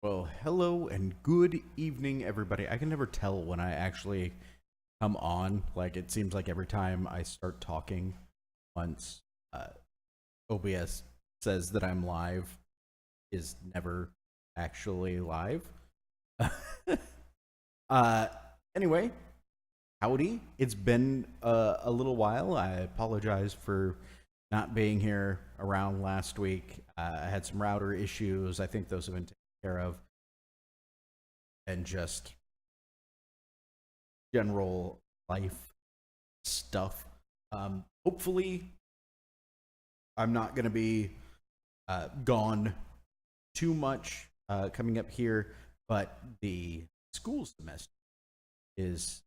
Well, hello and good evening, everybody. I can never tell when I actually come on. Like, it seems like every time I start talking, once OBS says that I'm live, is never actually live. uh, anyway, howdy. It's been a little while. I apologize for not being here around last week. I had some router issues. I think those have been taken care of, and just general life stuff. Hopefully, I'm not going to be gone too much coming up here, but the school semester is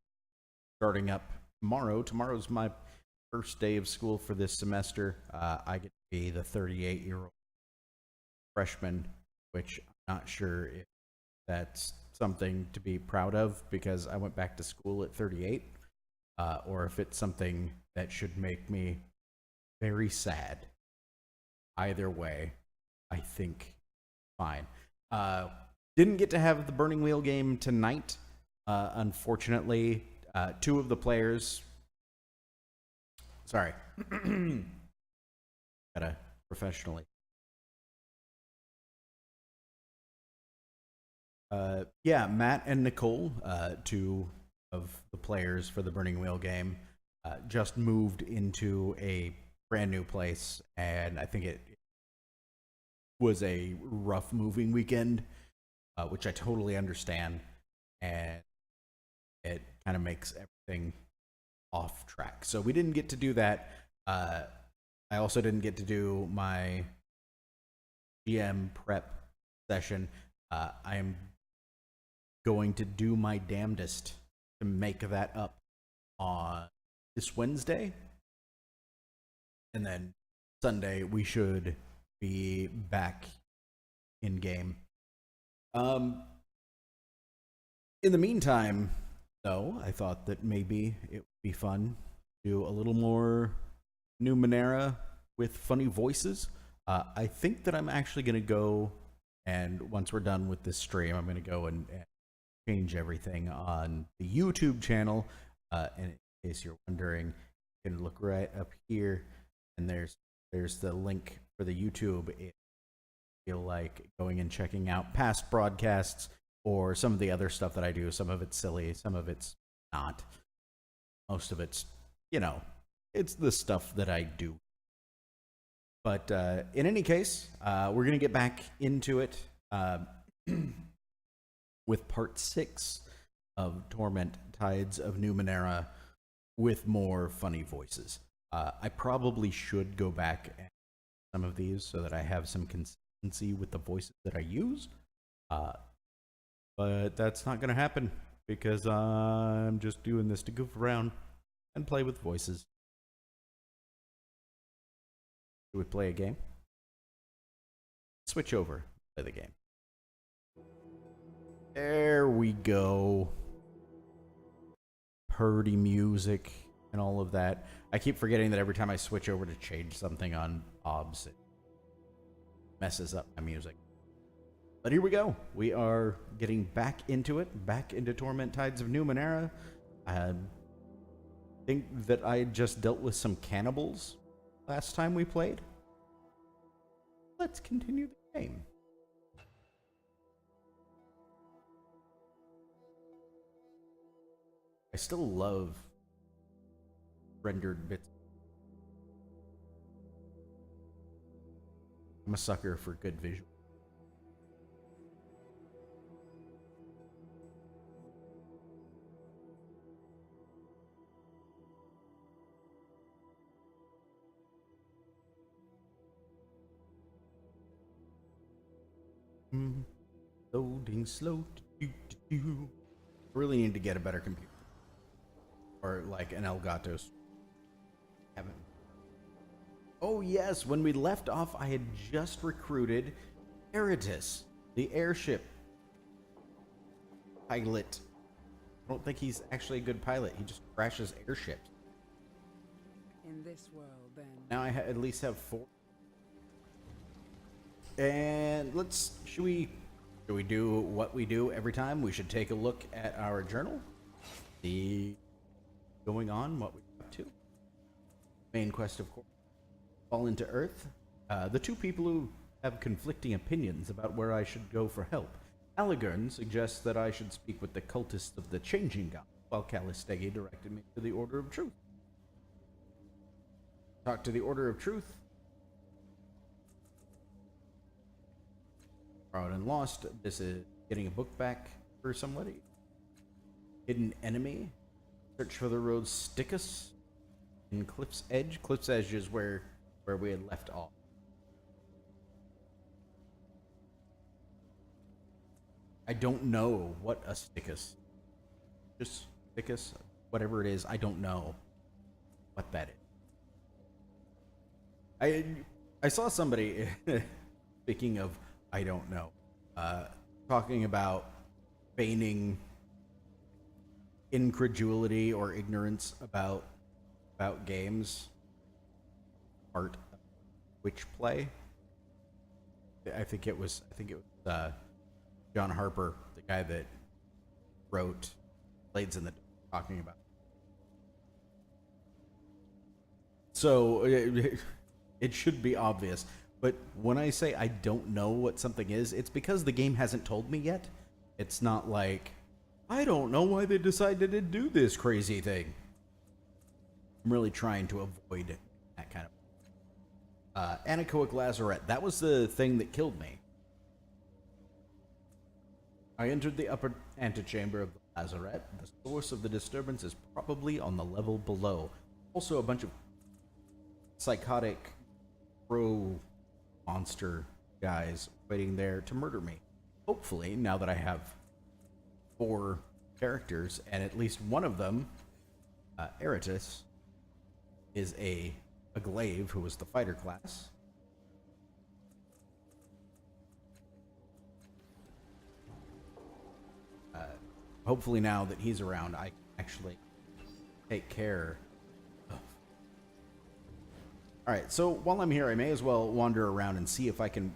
starting up tomorrow. Tomorrow's my first day of school for this semester. I get to be the 38-year-old freshman, which I'm not sure if that's something to be proud of because I went back to school at 38, or if it's something that should make me very sad. Either way, I think fine. Didn't get to have the Burning Wheel game tonight. Unfortunately, two of the players. Sorry. Gotta professionally. Yeah, Matt and Nicole, two of the players for the Burning Wheel game, just moved into a brand new place, and I think it was a rough moving weekend, which I totally understand, and it kind of makes everything off track. So we didn't get to do that. I also didn't get to do my GM prep session. I am going to do my damnedest to make that up on this Wednesday. And then Sunday, we should be back in game. In the meantime, though, I thought that maybe it would be fun to do a little more Numenera with funny voices. I think that I'm actually going to go, and once we're done with this stream, I'm going to go and change everything on the YouTube channel. And in case you're wondering, you can look right up here, and there's the link for the YouTube. If you feel like going and checking out past broadcasts or some of the other stuff that I do. Some of it's silly, some of it's not. Most of it's, it's the stuff that I do. But in any case, we're going to get back into it with part 6 of Torment Tides of Numenera with more funny voices. I probably should go back and some of these so that I have some consistency with the voices that I use. But that's not going to happen because I'm just doing this to goof around and play with voices. Should we play a game? Switch over, play the game. There we go. Purdy music and all of that. I keep forgetting that every time I switch over to change something on OBS, it messes up my music. But here we go. We are getting back into it, back into Torment Tides of Numenera. I think that I just dealt with some cannibals last time we played. Let's continue the game. I still love rendered bits. I'm a sucker for good visual. Loading slow. I really need to get a better computer. Or like an Elgato's. Haven't. Oh yes, when we left off, I had just recruited Eritis, the airship pilot. I don't think he's actually a good pilot. He just crashes airships. In this world, then. Now I at least have 4. And should we should we do what we do every time? We should take a look at our journal, see going on, what we're up to. Main quest, of course, fall into Earth. The two people who have conflicting opinions about where I should go for help. Allegern suggests that I should speak with the cultists of the Changing God, while Callistegi directed me to the Order of Truth. Talk to the Order of Truth. Borrowed and Lost. This is getting a book back for somebody. Hidden Enemy. Search for the road Stickus in Cliff's Edge. Cliff's Edge is where we had left off. I don't know what a Stickus. Just Stickus, whatever it is, I don't know what that is. I saw somebody speaking of I don't know, talking about feigning incredulity or ignorance about games, art, which play. I think it was John Harper, the guy that wrote Blades in the Dark, talking about. So it should be obvious. But when I say I don't know what something is, it's because the game hasn't told me yet. It's not like, I don't know why they decided to do this crazy thing. I'm really trying to avoid that kind of... Anechoic Lazarette. That was the thing that killed me. I entered the upper antechamber of the Lazarette. The source of the disturbance is probably on the level below. Also a bunch of psychotic pro monster guys waiting there to murder me. Hopefully, now that I have 4 characters, and at least one of them, Eratus, is a glaive who was the fighter class. Hopefully now that he's around, I can actually take care of... Alright, so while I'm here, I may as well wander around and see if I can...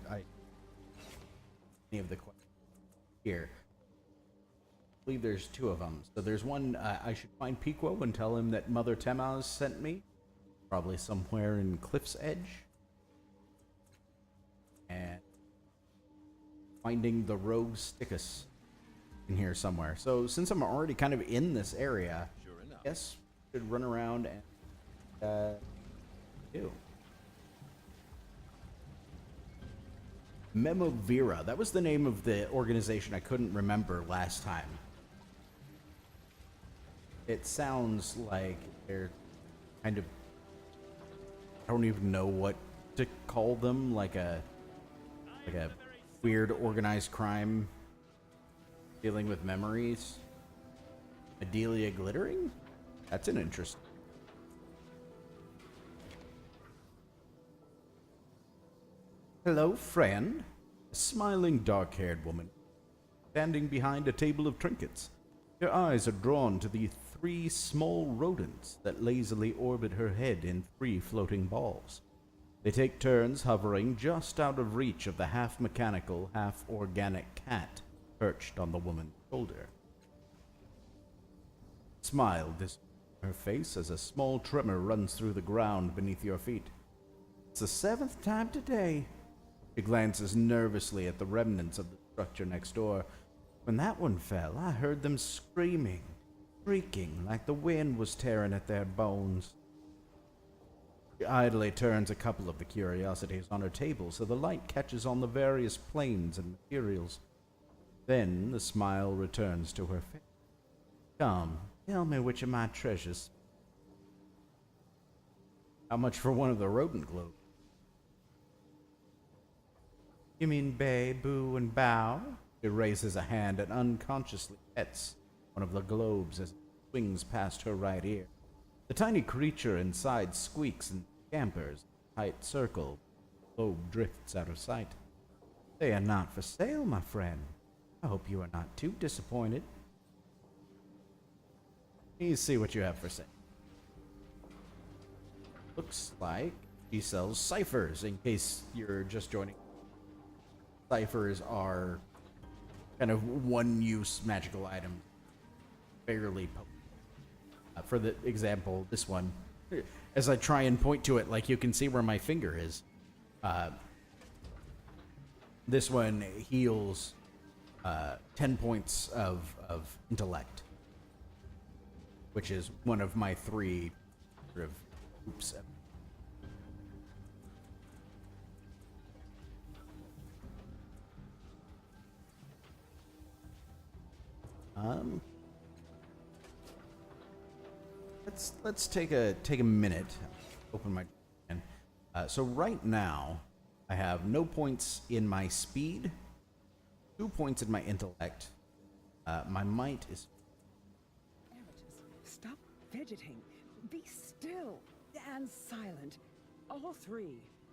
any of the questions here. I believe there's 2 of them. So there's one, I should find Piquo and tell him that Mother Temaz sent me. Probably somewhere in Cliff's Edge. And finding the rogue Stickus in here somewhere. So since I'm already kind of in this area, I guess I should run around and do. Memovira. That was the name of the organization I couldn't remember last time. It sounds like they're kind of... I don't even know what to call them. Like a weird organized crime dealing with memories. Adelia Glittering? That's an interesting... Hello, friend. A smiling, dark-haired woman standing behind a table of trinkets. Her eyes are drawn to the 3 small rodents that lazily orbit her head in 3 floating balls. They take turns hovering just out of reach of the half-mechanical, half-organic cat perched on the woman's shoulder. Smile this her face as a small tremor runs through the ground beneath your feet. It's the 7th time today. She glances nervously at the remnants of the structure next door. When that one fell, I heard them screaming, shrieking like the wind was tearing at their bones. She idly turns a couple of the curiosities on her table so the light catches on the various planes and materials. Then the smile returns to her face. Come, tell me which of my treasures. How much for one of the rodent globes? You mean Bay, Boo, and Bow? She raises a hand and unconsciously pets one of the globes as it swings past her right ear. The tiny creature inside squeaks and scampers in a tight circle. The globe drifts out of sight. They are not for sale, my friend. I hope you are not too disappointed. Let me see what you have for sale. Looks like she sells ciphers, in case you're just joining. Ciphers are kind of one-use magical items fairly potent. For the example, this one, as I try and point to it, like you can see where my finger is. This one heals 10 points of intellect, which is one of my 3 sort of oops. Let's take a minute. Open my. So right now, I have no points in my speed, 2 points in my intellect. My might is. Stop fidgeting. Be still and silent. All 3.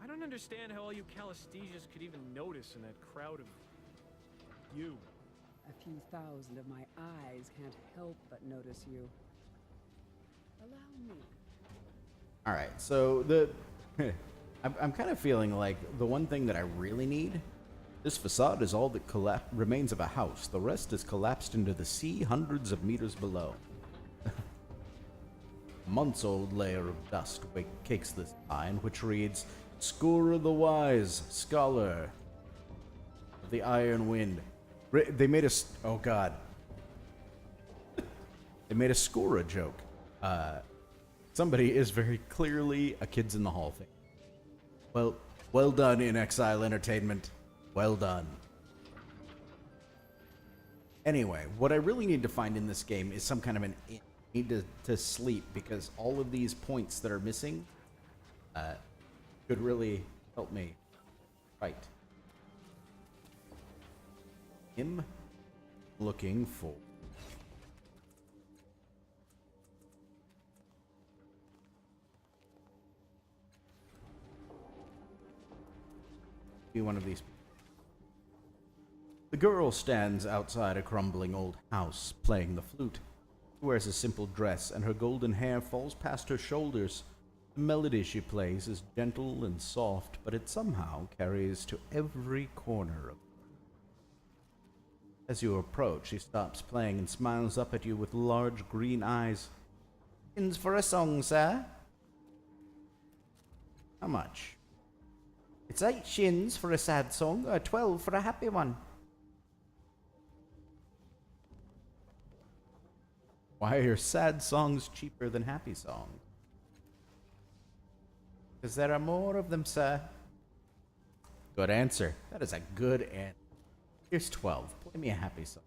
I don't understand how all you Calesthesias could even notice in that crowd of you. A few thousand of my eyes can't help but notice you. Allow me. All right, so I'm kind of feeling like the one thing that I really need. This facade is all that remains of a house. The rest is collapsed into the sea hundreds of meters below. A months-old layer of dust cakes this sign, which reads, Skura the Wise, Scholar of the Iron Wind. They made a... Oh, God. They made a Skura joke. Somebody is very clearly a Kids in the Hall thing. Well done, In Exile Entertainment. Well done. Anyway, what I really need to find in this game is some kind of an inn. I need to sleep, because all of these points that are missing could really help me fight. I'm looking for... Be one of these. The girl stands outside a crumbling old house, playing the flute. She wears a simple dress, and her golden hair falls past her shoulders. The melody she plays is gentle and soft, but it somehow carries to every corner of. As you approach, she stops playing and smiles up at you with large green eyes. Shins for a song, sir? How much? It's 8 shins for a sad song, or 12 for a happy one. Why are sad songs cheaper than happy songs? Because there are more of them, sir. Good answer. That is a good answer. Here's 12. Play me a happy song.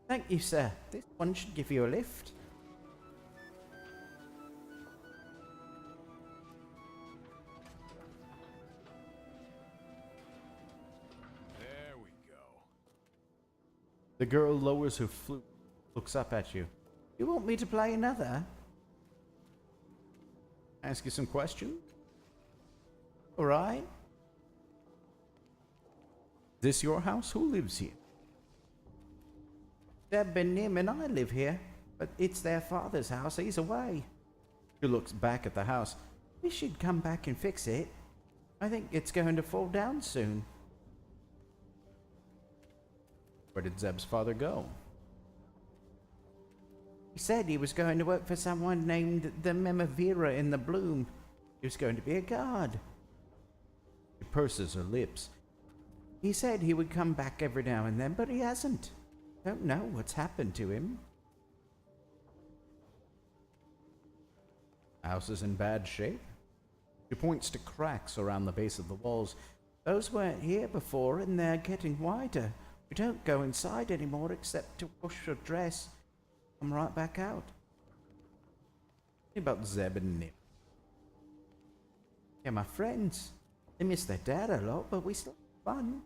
Thank you, sir. This one should give you a lift. There we go. The girl lowers her flute, looks up at you. You want me to play another? Ask you some questions? All right. Is this your house? Who lives here? Deb and Nim and I live here, but it's their father's house. He's away. She looks back at the house. We should come back and fix it. I think it's going to fall down soon. Where did Zeb's father go? He said he was going to work for someone named the Memavira in the Bloom. He was going to be a guard. She purses her lips. He said he would come back every now and then, but he hasn't. Don't know what's happened to him. The house is in bad shape. She points to cracks around the base of the walls. Those weren't here before, and they're getting wider. We don't go inside anymore except to wash or dress. Come right back out. What about Zeb and Nim? They're my friends. They miss their dad a lot, but we still have fun.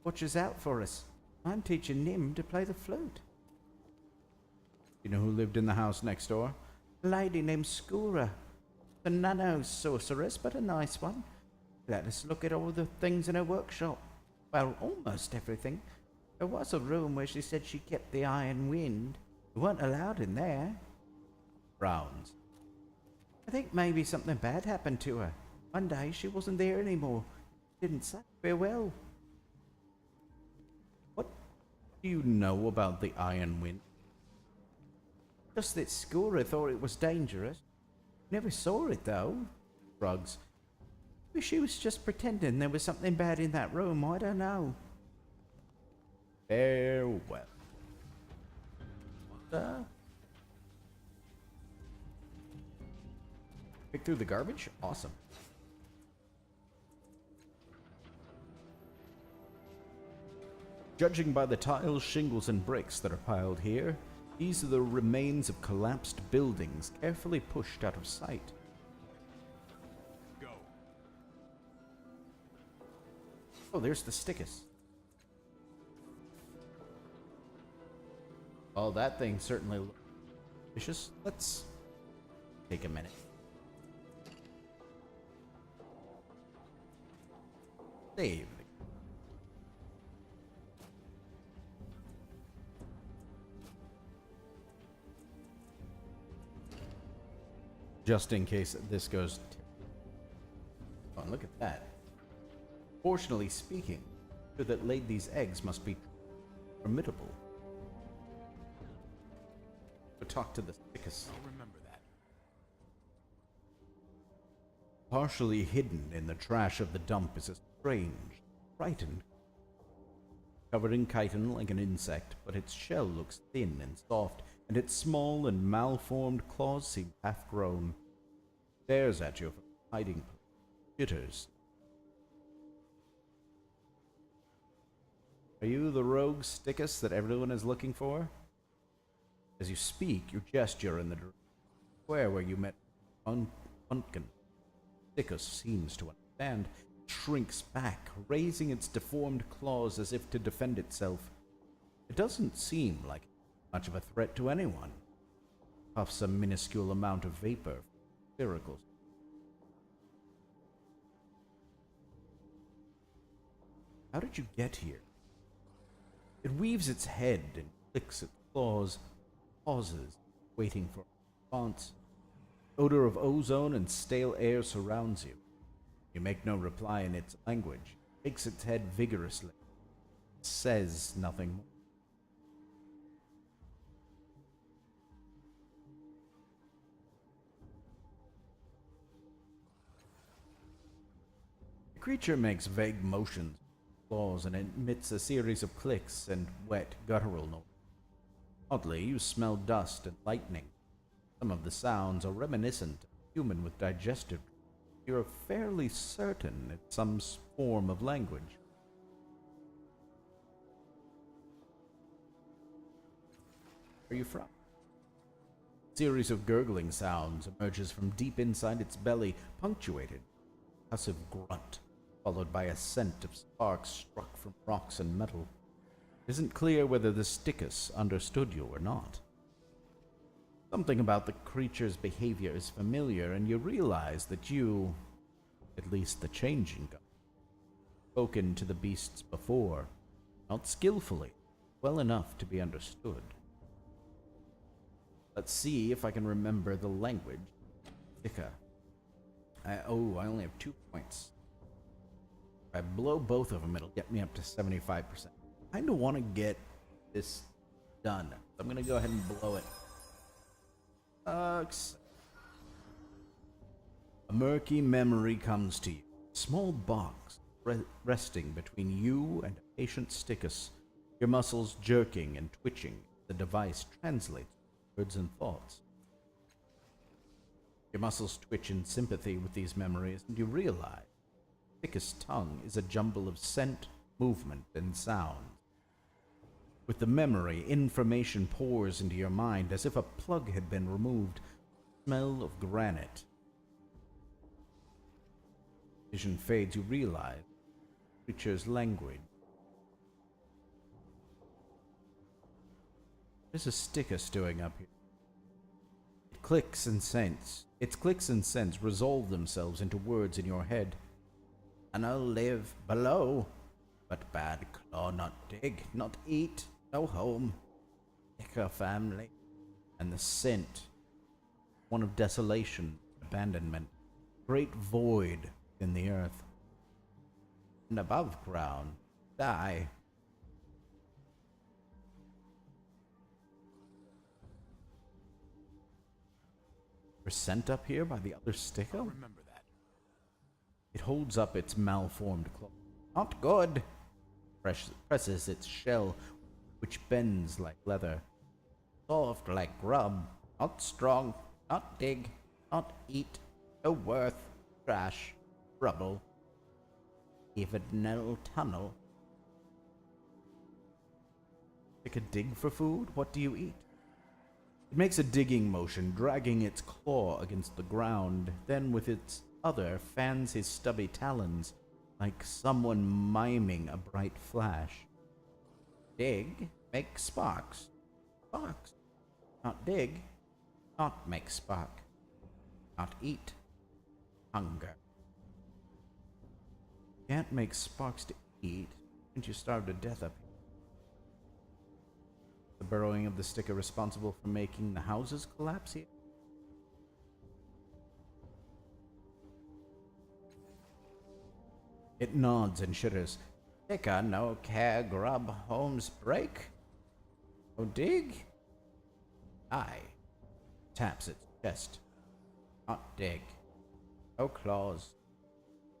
Watches out for us. I'm teaching Nim to play the flute. You know who lived in the house next door? A lady named Skura. A nano sorceress, but a nice one. Let us look at all the things in her workshop. Well, almost everything. There was a room where she said she kept the iron wind. We weren't allowed in there. Browns. I think maybe something bad happened to her. One day she wasn't there anymore. Didn't say farewell. What Do you know about the Iron Wind? Just that Skora thought it was dangerous. Never saw it, though. Shrugs. Wish she was just pretending there was something bad in that room. I don't know. Farewell. Pick through the garbage? Awesome. Judging by the tiles, shingles, and bricks that are piled here, these are the remains of collapsed buildings carefully pushed out of sight. Go. Oh, there's the stickus. Oh, that thing certainly looks vicious. Let's take a minute. Save. Just in case this goes. Oh, look at that. Fortunately speaking, the that laid these eggs must be formidable. But talk to the stickus. I'll remember that. Partially hidden in the trash of the dump is a strange, frightened, covered in chitin like an insect, but its shell looks thin and soft, and its small and malformed claws seem half-grown. Stares at you from hiding place. Jitters. Are you the rogue stickus that everyone is looking for? As you speak, you gesture in the square where you met Pumpkin. Stickus seems to understand, shrinks back, raising its deformed claws as if to defend itself. It doesn't seem like much of a threat to anyone. Puffs a minuscule amount of vapor from spiracles. How did you get here? It weaves its head and clicks its claws, pauses, waiting for a response. Odor of ozone and stale air surrounds you. You make no reply in its language, shakes its head vigorously, says nothing more. The creature makes vague motions with claws and emits a series of clicks and wet, guttural notes. Oddly, you smell dust and lightning. Some of the sounds are reminiscent of a human with digestive. You're fairly certain it's some form of language. Where are you from? A series of gurgling sounds emerges from deep inside its belly, punctuated by a passive grunt, followed by a scent of sparks struck from rocks and metal. It isn't clear whether the stickus understood you or not. Something about the creature's behavior is familiar, and you realize that you, at least the changing god, spoken to the beasts before, not skillfully, well enough to be understood. Let's see if I can remember the language. Sticka. I only have 2 points. If I blow both of them, it'll get me up to 75%. I kind of want to get this done. I'm going to go ahead and blow it. A murky memory comes to you. A small box resting between you and a patient stickus. Your muscles jerking and twitching. The device translates words and thoughts. Your muscles twitch in sympathy with these memories, and you realize Stickus' tongue is a jumble of scent, movement, and sound. With the memory, information pours into your mind as if a plug had been removed. Smell of granite. Vision fades, you realize the creature's language. What is a stickus doing up here? Its clicks and scents resolve themselves into words in your head. And I'll live below, but bad claw not dig, not eat, no home, thicker family, and the scent, one of desolation, abandonment, great void in the earth, and above ground, die. We're sent up here by the other sticker? Remember that. It holds up its malformed claw. Not good. Presses its shell, which bends like leather. Soft like grub. Not strong. Not dig. Not eat. No worth. Trash. Rubble. Even no tunnel. Take a dig for food? What do you eat? It makes a digging motion, dragging its claw against the ground, then with its other fans his stubby talons, like someone miming a bright flash. Dig, make sparks. Sparks. Not dig, not make spark. Not eat, hunger. Can't make sparks to eat, and you starve to death up here. The burrowing of the sticker responsible for making the houses collapse here? It nods and shudders. Sticker, no care, grub, homes break. No dig? Aye. Taps its chest. Not dig. No claws.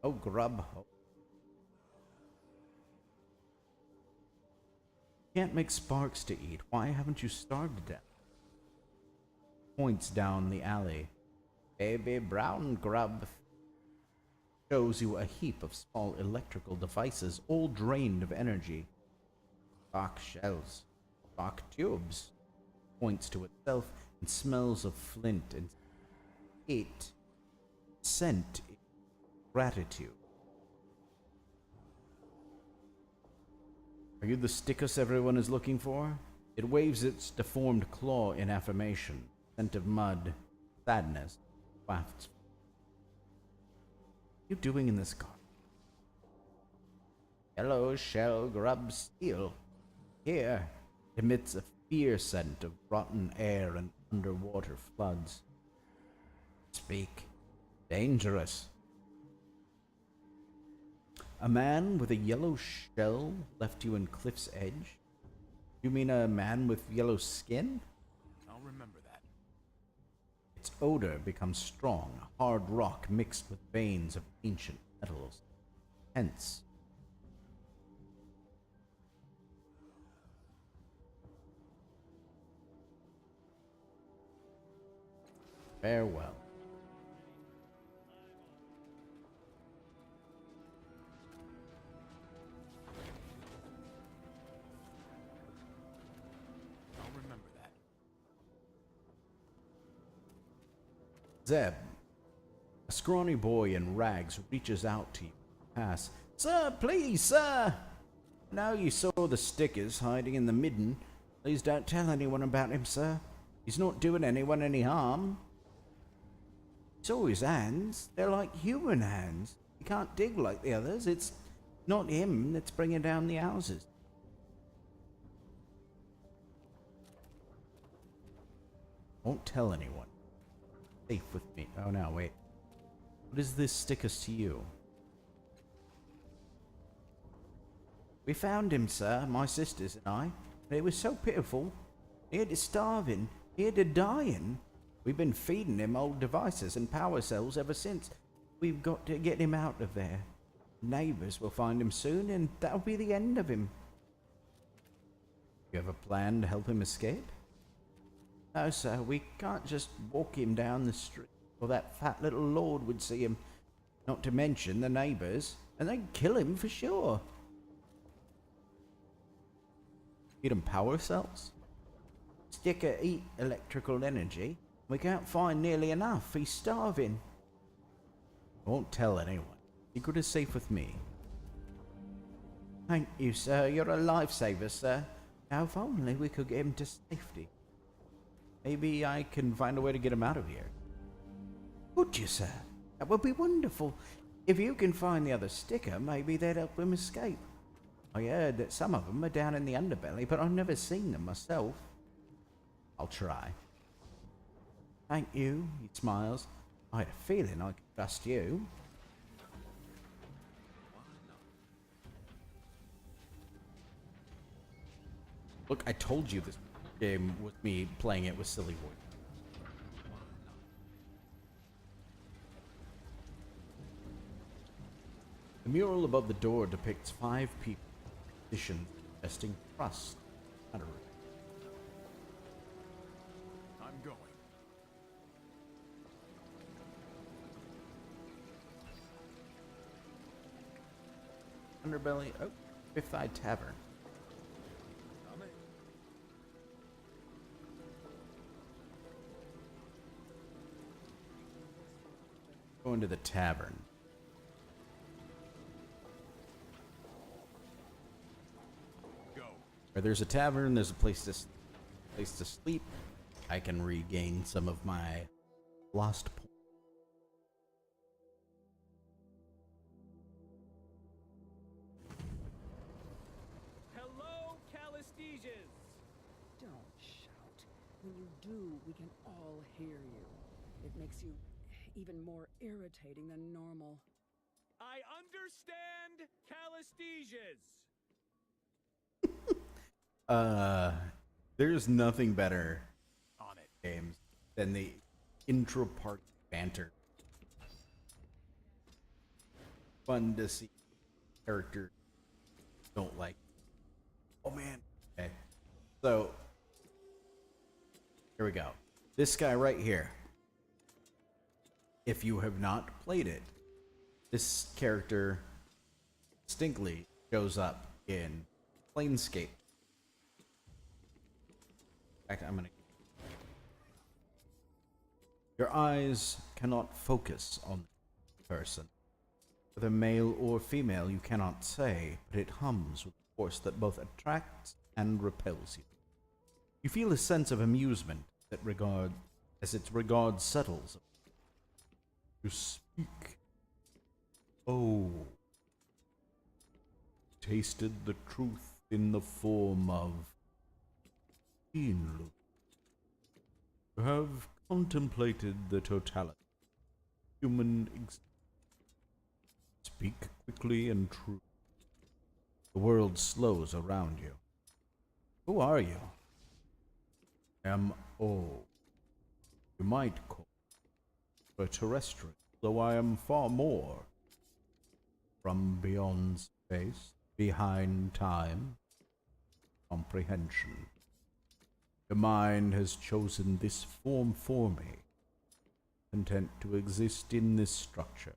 No grub home. Can't make sparks to eat. Why haven't you starved to death? Points down the alley. Baby brown grub. Shows you a heap of small electrical devices, all drained of energy. Spark shells. Spark tubes. Points to itself and smells of flint and it. Scent. Gratitude. Are you the stickus everyone is looking for? It waves its deformed claw in affirmation. Scent of mud, sadness, wafts. What are you doing in this garden? Yellow shell grub steel. Here, emits a fierce scent of rotten air and underwater floods. Speak. Dangerous. A man with a yellow shell left you in Cliff's Edge? You mean a man with yellow skin? I'll remember that. Its odor becomes strong, hard rock mixed with veins of ancient metals. Hence. Farewell. I'll remember that. Zeb, a scrawny boy in rags, reaches out to you. Pass. Sir, please, sir! Now you saw the stickers hiding in the midden. Please don't tell anyone about him, sir. He's not doing anyone any harm. Saw his hands. They're like human hands. He can't dig like the others. It's not him that's bringing down the houses. Won't tell anyone. Safe with me. Oh no, wait. What is this stickers to you? We found him, sir, my sisters and I. But it was so pitiful. He had to starving. He had to dying. We've been feeding him old devices and power cells ever since. We've got to get him out of there. Neighbors will find him soon, and that'll be the end of him. You have a plan to help him escape? No, sir, we can't just walk him down the street, or that fat little lord would see him. Not to mention the neighbors, and they'd kill him for sure. Feed him power cells? Sticker eat electrical energy. We can't find nearly enough. He's starving. I won't tell anyone. Secret is safe with me. Thank you, sir. You're a lifesaver, sir. Now, if only we could get him to safety. Maybe I can find a way to get him out of here. Would you, sir? That would be wonderful. If you can find the other sticker, maybe they'd help him escape. I heard that some of them are down in the underbelly, but I've never seen them myself. I'll try. Thank you, he smiles. I had a feeling I could trust you. Look, I told you this game with me playing it with silly voice. mural above the door depicts 5 people positioned testing trust. I don't know. I'm going. Underbelly. Oh, Fifth Eye Tavern. Coming. Going to the tavern. Go. Where there's a tavern, there's a place to sleep. I can regain some of my lost points. Hello, Calistesias! Don't shout. When you do, we can all hear you. It makes you even more irritating than normal. I understand Calistesias! There's nothing better, On it. James, than the intra-party banter. Fun to see characters don't like. Oh man. Okay. So here we go. This guy right here. If you have not played it, this character distinctly shows up in Planescape. In fact, I'm gonna. Your eyes cannot focus on the person. Whether male or female, you cannot say, but it hums with a force that both attracts and repels you. You feel a sense of amusement as its regard settles. You speak. Oh. Tasted the truth in the form of Inlu. You have contemplated the totality of human existence. Speak quickly and true. The world slows around you. Who are you? M.O. You might call me a terrestrial, though I am far more. From beyond space, behind time, comprehension. The mind has chosen this form for me, content to exist in this structure.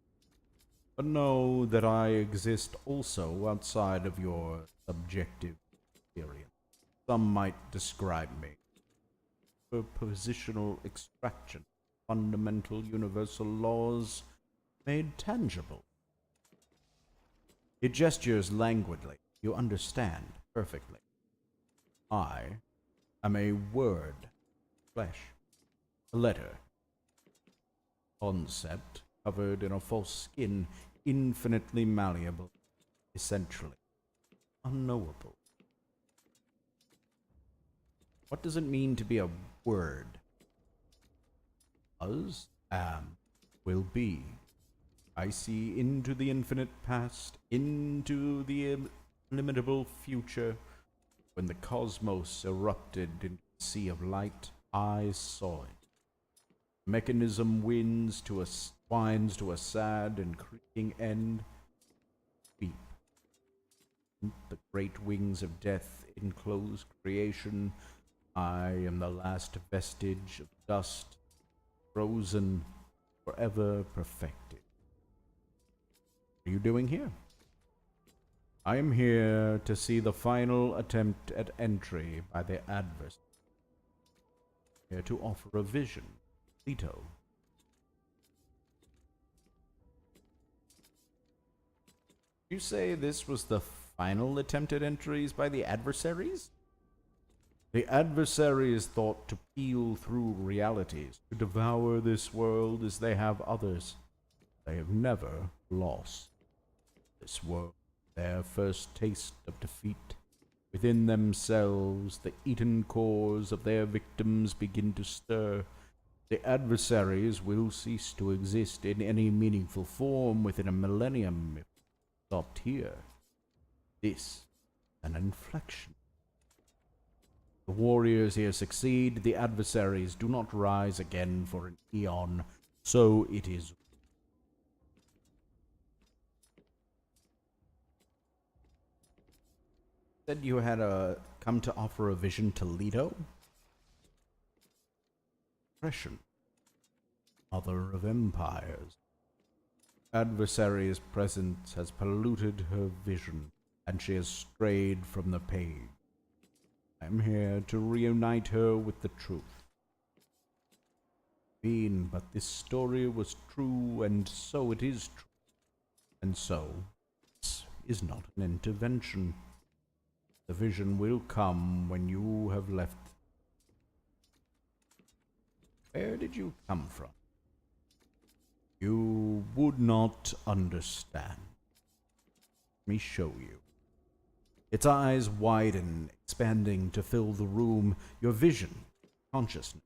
But know that I exist also outside of your subjective experience. Some might describe me for positional extraction, fundamental universal laws made tangible. He gestures languidly. You understand perfectly. I am a word, flesh, a letter, concept covered in a false skin, infinitely malleable, essentially unknowable. What does it mean to be a word? Was, am, will be. I see into the infinite past, into the illimitable future. When the cosmos erupted in a sea of light, I saw it. Mechanism winds winds to a sad and creaking end. Weep. The great wings of death enclose creation. I am the last vestige of dust, frozen, forever perfected. What are you doing here? I am here to see the final attempt at entry by the adversary. Here to offer a vision. Leto. You say this was the final attempt at entries by the adversaries? The adversary is thought to peel through realities, to devour this world as they have others. They have never lost this world. Their first taste of defeat. Within themselves, the eaten cores of their victims begin to stir. The adversaries will cease to exist in any meaningful form within a millennium if stopped here. This an inflection. The warriors here succeed, the adversaries do not rise again for an eon. So it is. Said you had come to offer a vision to Leto? Oppression. Mother of empires. Adversary's presence has polluted her vision, and she has strayed from the page. I am here to reunite her with the truth. But this story was true, and so it is true. And so, this is not an intervention. The vision will come when you have left. Where did you come from? You would not understand. Let me show you. Its eyes widen, expanding to fill the room. Your vision, consciousness.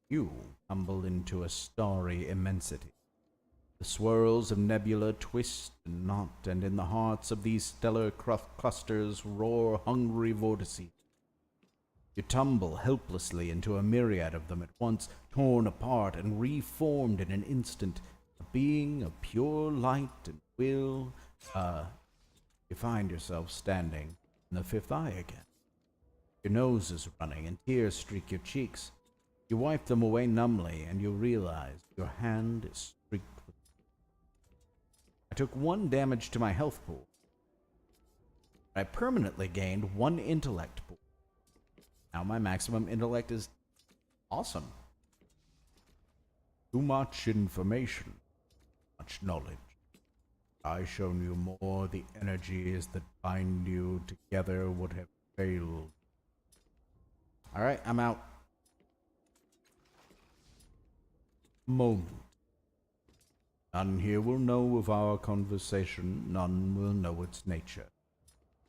You tumble into a starry immensity. The swirls of nebula twist and knot, and in the hearts of these stellar clusters roar hungry vortices. You tumble helplessly into a myriad of them at once, torn apart and reformed in an instant, a being of pure light and will. You find yourself standing in the fifth eye again. Your nose is running and tears streak your cheeks. You wipe them away numbly, and you realize your hand is streaked with. I took 1 damage to my health pool. I permanently gained 1 intellect pool. Now my maximum intellect is awesome. Too much information, much knowledge. I shown you more, the energies that bind you together would have failed. Alright, I'm out. Moment. None here will know of our conversation, none will know its nature.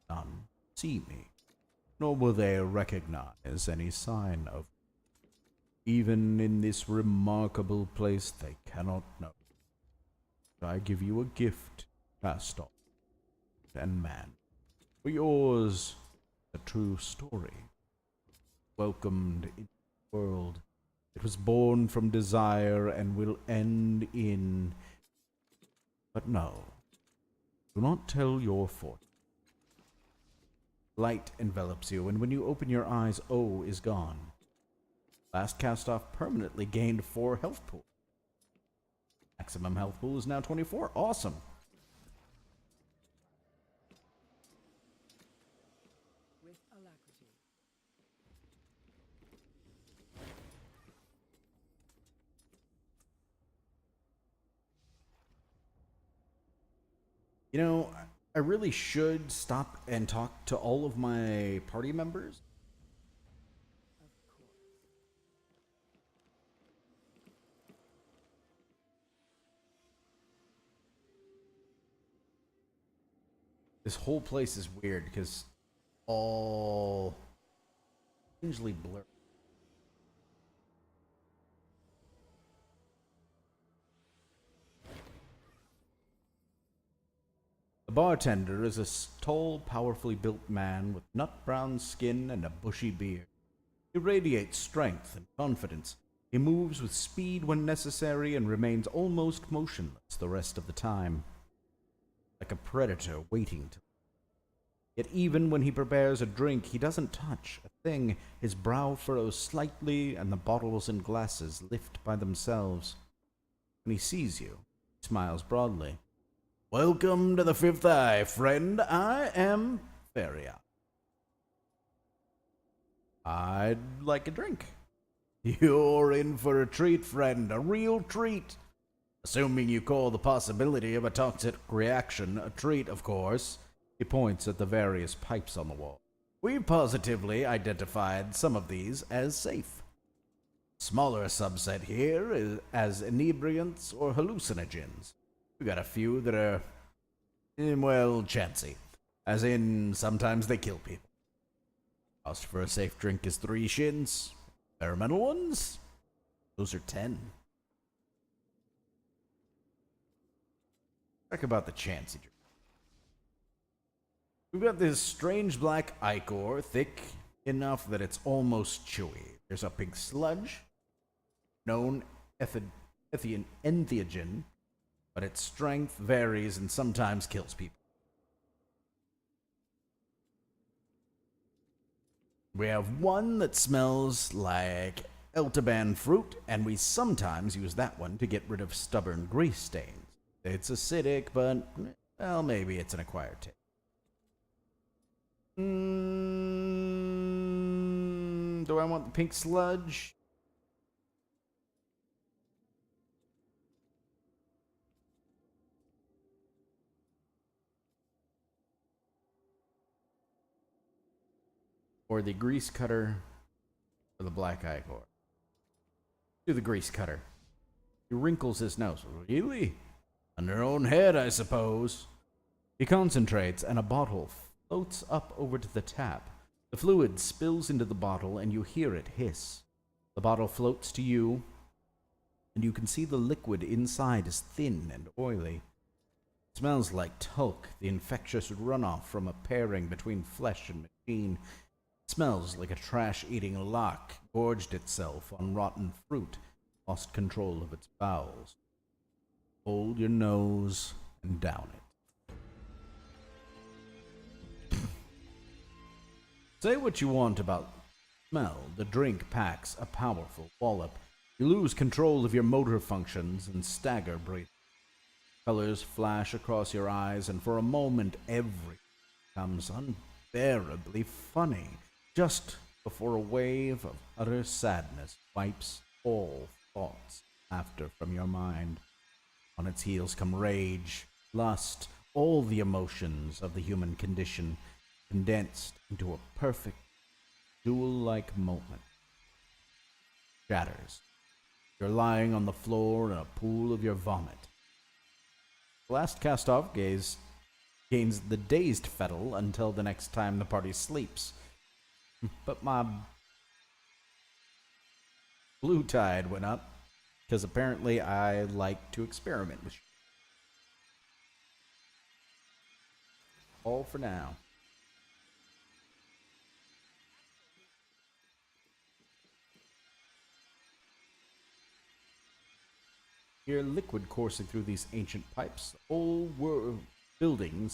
None see me, nor will they recognize any sign of me. Even in this remarkable place they cannot know. I give you a gift, cast off, and man. For yours, a true story. Welcomed into the world. It was born from desire and will end in. But no, do not tell your fortune. Light envelops you, and when you open your eyes, O is gone. Last cast off permanently gained 4 health pool. Maximum health pool is now 24. Awesome. With alacrity. You know, I really should stop and talk to all of my party members. Of course. This whole place is weird because all strangely blurred. The bartender is a tall, powerfully built man with nut-brown skin and a bushy beard. He radiates strength and confidence. He moves with speed when necessary and remains almost motionless the rest of the time, like a predator waiting to. Yet even when he prepares a drink, he doesn't touch a thing. His brow furrows slightly, and the bottles and glasses lift by themselves. When he sees you, he smiles broadly. Welcome to the Fifth Eye, friend. I am Feria. I'd like a drink. You're in for a treat, friend, a real treat. Assuming you call the possibility of a toxic reaction a treat, of course. He points at the various pipes on the wall. We've positively identified some of these as safe. Smaller subset here is as inebriants or hallucinogens. We got a few that are, well, chancy. As in, sometimes they kill people. Cost for a safe drink is 3 shins. Experimental ones? Those are 10. Talk about the chancy drink. We've got this strange black ichor, thick enough that it's almost chewy. There's a pink sludge, known entheogen, but its strength varies and sometimes kills people. We have one that smells like elderban fruit, and we sometimes use that one to get rid of stubborn grease stains. It's acidic, but, well, maybe it's an acquired taste. Do I want the pink sludge? Or the grease cutter, or the black eye core? Do the grease cutter. He wrinkles his nose. Really? On their own head, I suppose. He concentrates, and a bottle floats up over to the tap. The fluid spills into the bottle, and you hear it hiss. The bottle floats to you, and you can see the liquid inside is thin and oily. It smells like talc, the infectious runoff from a pairing between flesh and machine. It smells like a trash-eating lock gorged itself on rotten fruit, lost control of its bowels. Hold your nose and down it. Say what you want about smell. The drink packs a powerful wallop. You lose control of your motor functions and stagger breathing. Colors flash across your eyes, and for a moment everything becomes unbearably funny, just before a wave of utter sadness wipes all thoughts after from your mind. On its heels come rage, lust, all the emotions of the human condition, condensed into a perfect, jewel-like moment. Shatters. You're lying on the floor in a pool of your vomit. The last cast-off gains the dazed fettle until the next time the party sleeps. But my blue tide went up, because apparently I like to experiment with all for now. Hear liquid coursing through these ancient pipes. The whole building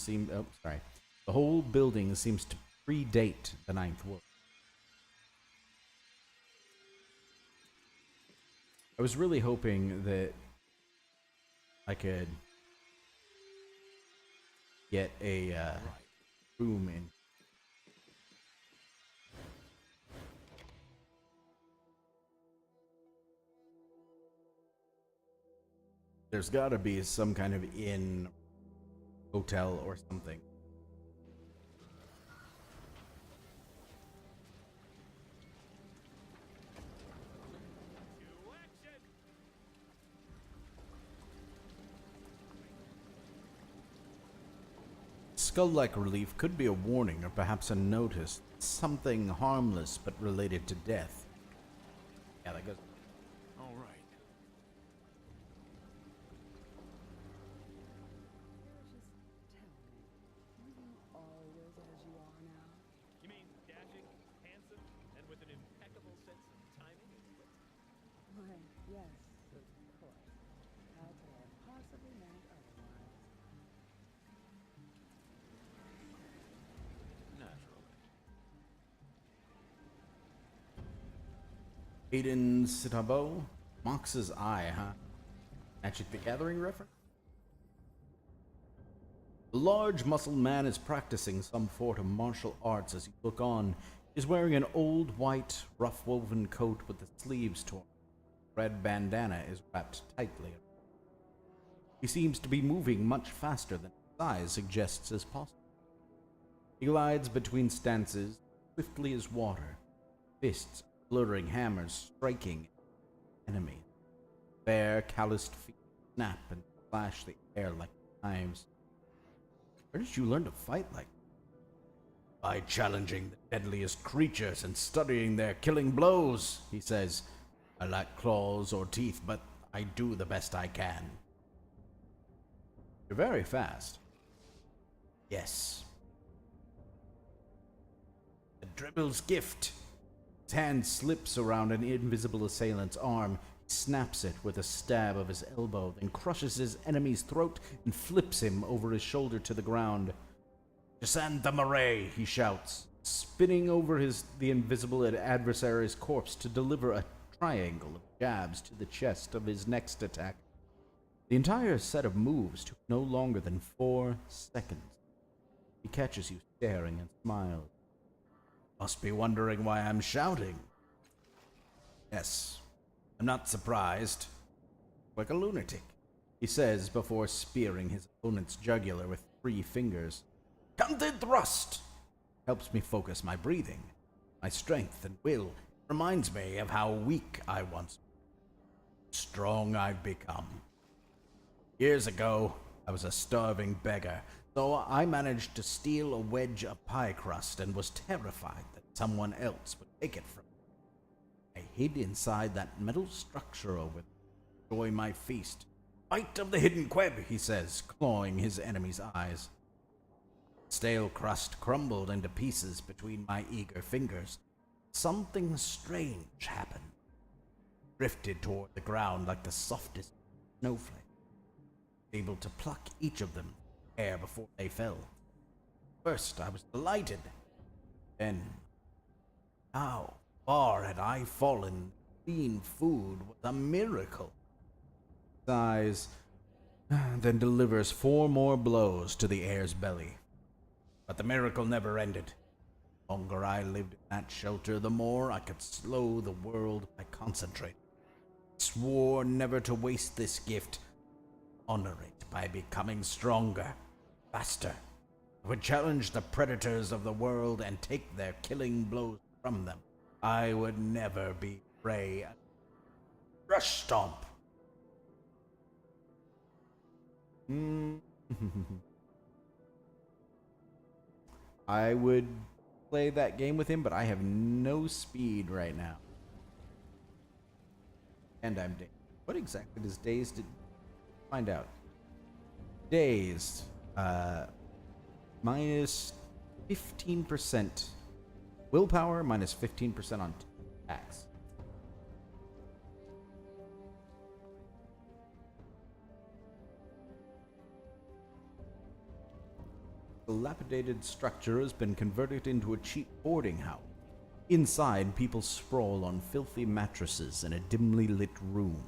seems to predate the Ninth World. I was really hoping that I could get a room in. There's got to be some kind of inn, hotel, or something. Skull-like relief could be a warning or perhaps a notice. Something harmless but related to death. Yeah, that goes. All right. Just tell me, were you always as you are now? You mean dashing, handsome, and with an impeccable sense of timing and wit? Why, yes, of course. How could I have possibly meant otherwise? Naturally. Aiden Citabo? Mox's eye, huh? Magic the Gathering reference? The large muscled man is practicing some form of martial arts as you look on. He's wearing an old white, rough-woven coat with the sleeves torn. Red bandana is wrapped tightly. He seems to be moving much faster than his size suggests as possible. He glides between stances, swiftly as water, fists blurring hammers striking enemy. Bare, calloused feet snap and slash the air like knives. Where did you learn to fight like that? By challenging the deadliest creatures and studying their killing blows, he says. I lack claws or teeth, but I do the best I can. You're very fast. Yes. The dribble's gift. His hand slips around an invisible assailant's arm. He snaps it with a stab of his elbow, then crushes his enemy's throat and flips him over his shoulder to the ground. Chrysanthemum Array, he shouts, spinning over the invisible adversary's corpse to deliver a triangle of jabs to the chest of his next attack. The entire set of moves took no longer than 4 seconds. He catches you staring and smiles. Must be wondering why I'm shouting. Yes, I'm not surprised. Like a lunatic, he says before spearing his opponent's jugular with 3 fingers. Counted thrust! Helps me focus my breathing, my strength and will. Reminds me of how weak I once was. Strong I've become. Years ago, I was a starving beggar, so I managed to steal a wedge of pie crust and was terrified that someone else would take it from me. I hid inside that metal structure over there to enjoy my feast. Bite of the hidden queb, he says, clawing his enemy's eyes. Stale crust crumbled into pieces between my eager fingers. Something strange happened. Drifted toward the ground like the softest snowflake. Able to pluck each of them air before they fell. First, I was delighted. Then, how far had I fallen? Clean food was a miracle. Sighs, then delivers 4 more blows to the heir's belly. But the miracle never ended. The longer I lived in that shelter, the more I could slow the world by concentrating. I swore never to waste this gift. Honor it by becoming stronger, faster. I would challenge the predators of the world and take their killing blows from them. I would never be prey. Rush stomp. I would play that game with him, but I have no speed right now. And I'm dazed. What exactly does dazed find out? Dazed. Minus 15%. Willpower minus 15% on attacks. The dilapidated structure has been converted into a cheap boarding house. Inside, people sprawl on filthy mattresses in a dimly lit room.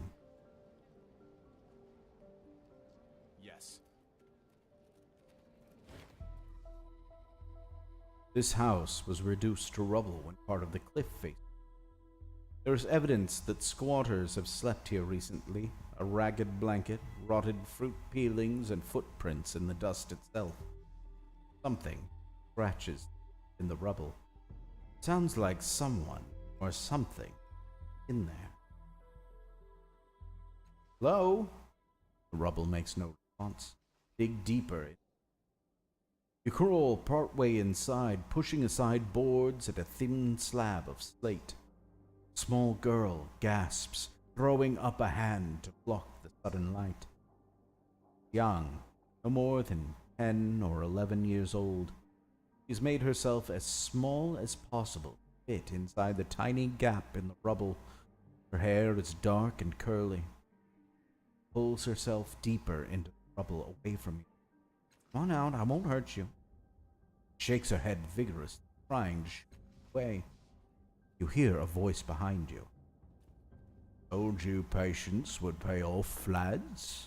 Yes. This house was reduced to rubble when part of the cliff faced. There is evidence that squatters have slept here recently. A ragged blanket, rotted fruit peelings, and footprints in the dust itself. Something scratches in the rubble. Sounds like someone or something in there. Hello? The rubble makes no response. Dig deeper. You crawl partway inside, pushing aside boards and a thin slab of slate. A small girl gasps, throwing up a hand to block the sudden light. Young, no more than 10 or 11 years old, she's made herself as small as possible to fit inside the tiny gap in the rubble. Her hair is dark and curly. Pulls herself deeper into the rubble away from you. Come on out, I won't hurt you. Shakes her head vigorously, trying to shake away. You hear a voice behind you. Told you patience would pay off, lads.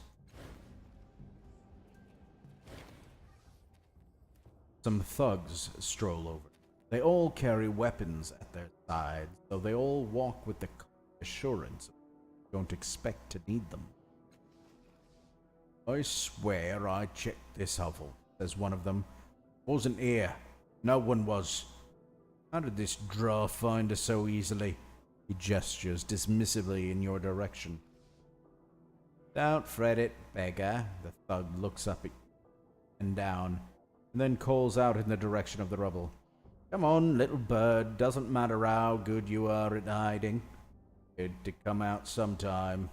Some thugs stroll over. They all carry weapons at their sides, though they all walk with the assurance you don't expect to need them. I swear I checked this hovel, says one of them. Wasn't here. No one was. How did this draw find us so easily? He gestures dismissively in your direction. Don't fret it, beggar. The thug looks up and down, and then calls out in the direction of the rubble. Come on, little bird. Doesn't matter how good you are at hiding. Good to come out sometime.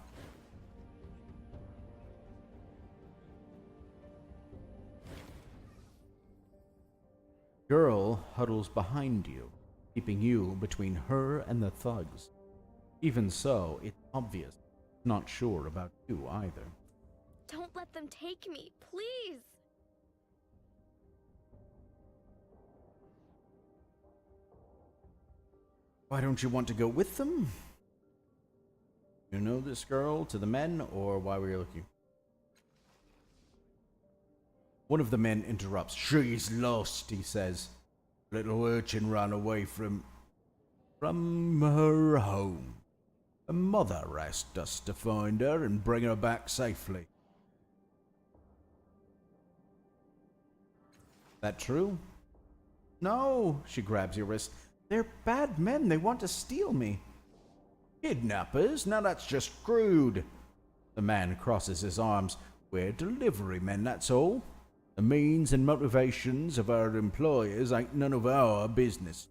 Girl huddles behind you, keeping you between her and the thugs. Even so, it's obvious, not sure about you either. Don't let them take me, please! Why don't you want to go with them? You know this girl to the men, or why were you looking? One of the men interrupts. She's lost, he says. Little urchin ran away from her home. Her mother asked us to find her and bring her back safely. That true? No, she grabs your wrist. They're bad men. They want to steal me. Kidnappers? Now that's just crude. The man crosses his arms. We're delivery men, that's all. The means and motivations of our employers ain't none of our business.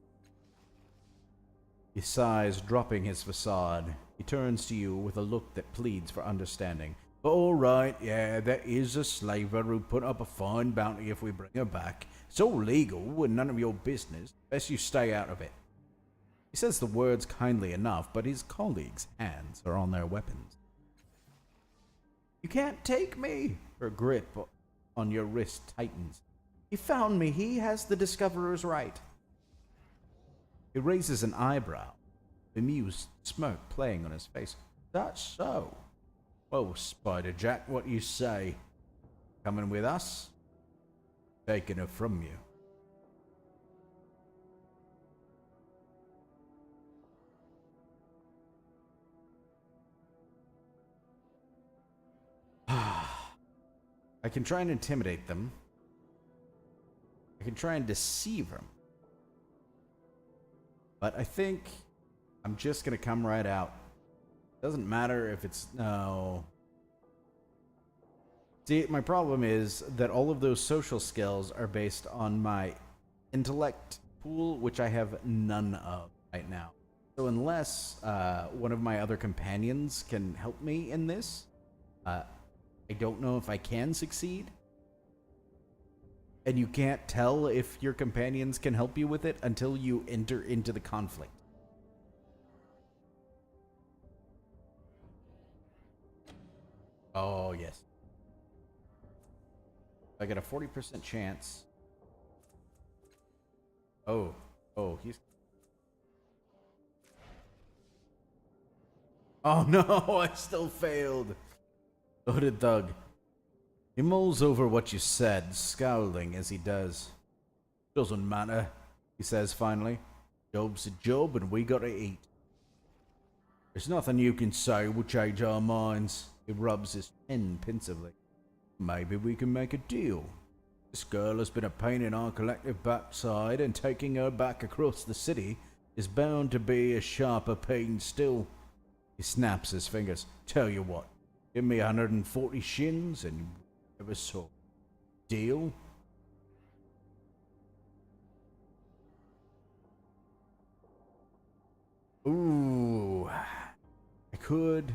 He sighs, dropping his facade. He turns to you with a look that pleads for understanding. All right, yeah, there is a slaver who put up a fine bounty if we bring her back. It's all legal and none of your business. Best you stay out of it. He says the words kindly enough, but his colleagues' hands are on their weapons. You can't take me! Her grip on your wrist tightens. He found me. He has the discoverer's right. He raises an eyebrow, bemused smirk playing on his face. That's so. Well, Spider Jack, what you say? Coming with us? Taking her from you. I can try and intimidate them. I can try and deceive them. But I think I'm just going to come right out. Doesn't matter if it's... No. See, my problem is that all of those social skills are based on my intellect pool, which I have none of right now. So unless one of my other companions can help me in this, I don't know if I can succeed. And you can't tell if your companions can help you with it until you enter into the conflict. Oh, yes. I got a 40% chance. Oh, he's... Oh no, I still failed. The hooded thug. He mulls over what you said, scowling as he does. Doesn't matter, he says finally. Job's a job and we gotta eat. There's nothing you can say will change our minds. He rubs his chin pensively. Maybe we can make a deal. This girl has been a pain in our collective backside, and taking her back across the city is bound to be a sharper pain still. He snaps his fingers. Tell you what, give me 140 shins and you never saw. Deal? Ooh. I could...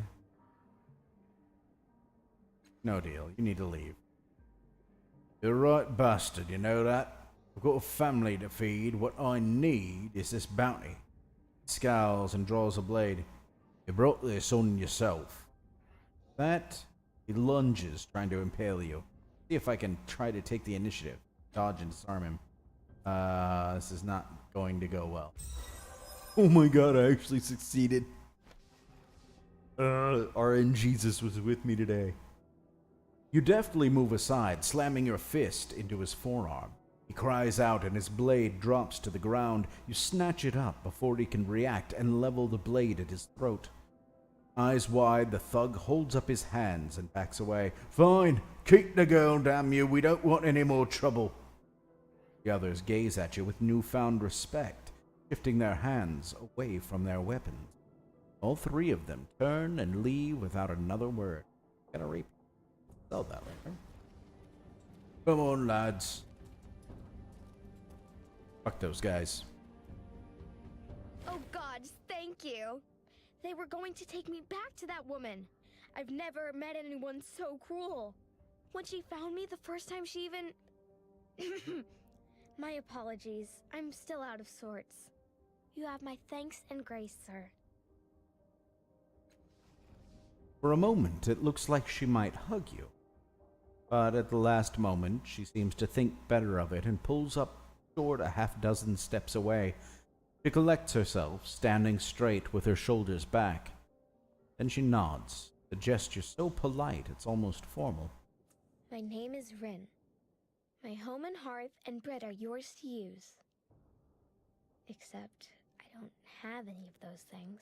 No deal. You need to leave. You're right, bastard. You know that? I've got a family to feed. What I need is this bounty. He scowls and draws a blade. You brought this on yourself. That... He lunges, trying to impale you. See if I can try to take the initiative. Dodge and disarm him. This is not going to go well. Oh my god, I actually succeeded. RN Jesus was with me today. You deftly move aside, slamming your fist into his forearm. He cries out and his blade drops to the ground. You snatch it up before he can react and level the blade at his throat. Eyes wide, the thug holds up his hands and backs away. Fine, keep the girl, damn you. We don't want any more trouble. The others gaze at you with newfound respect, shifting their hands away from their weapons. All three of them turn and leave without another word. Gonna reap. Sell that later. Come on, lads. Fuck those guys. Oh God, thank you. They were going to take me back to that woman. I've never met anyone so cruel. When she found me the first time she even... My apologies. I'm still out of sorts. You have my thanks and grace, sir. For a moment, it looks like she might hug you. But at the last moment, she seems to think better of it and pulls up short a half-dozen steps away. She collects herself, standing straight with her shoulders back. Then she nods, a gesture so polite it's almost formal. My name is Rin. My home and hearth and bread are yours to use. Except I don't have any of those things.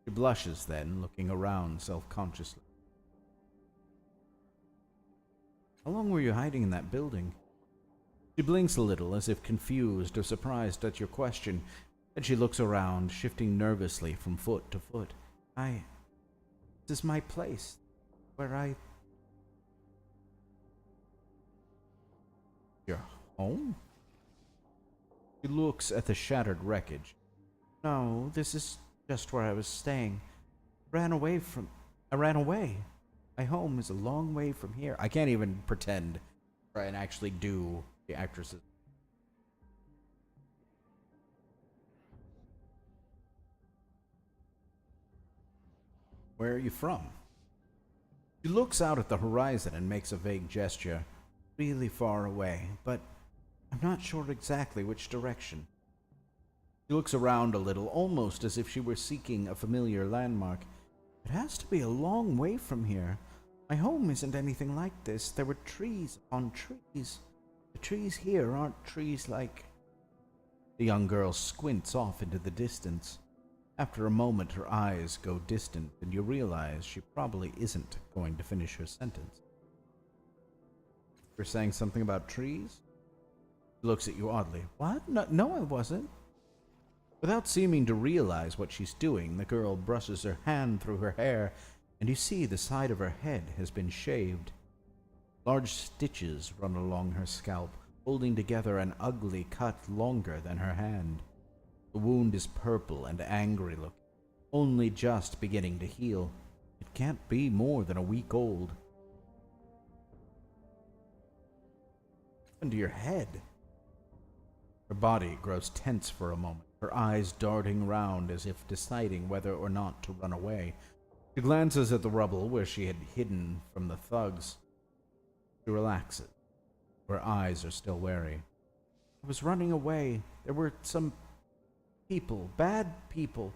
She blushes then, looking around self-consciously. How long were you hiding in that building? She blinks a little, as if confused or surprised at your question, and she looks around, shifting nervously from foot to foot. This is my place, where Your home? She looks at the shattered wreckage. No, this is just where I was staying. I ran away. My home is a long way from here. I can't even pretend, try and actually do the actresses. Where are you from? She looks out at the horizon and makes a vague gesture. Really far away, but I'm not sure exactly which direction. She looks around a little, almost as if she were seeking a familiar landmark. It has to be a long way from here. My home isn't anything like this. There were trees upon trees. The trees here aren't trees like... The young girl squints off into the distance. After a moment, her eyes go distant, and you realize she probably isn't going to finish her sentence. You're saying something about trees? She looks at you oddly. What? No, I wasn't. Without seeming to realize what she's doing, the girl brushes her hand through her hair, and you see the side of her head has been shaved. Large stitches run along her scalp, holding together an ugly cut longer than her hand. The wound is purple and angry looking, only just beginning to heal. It can't be more than a week old. Into your head. Her body grows tense for a moment, her eyes darting round as if deciding whether or not to run away. She glances at the rubble where she had hidden from the thugs. She relaxes. Her eyes are still wary. I was running away. There were some people, bad people.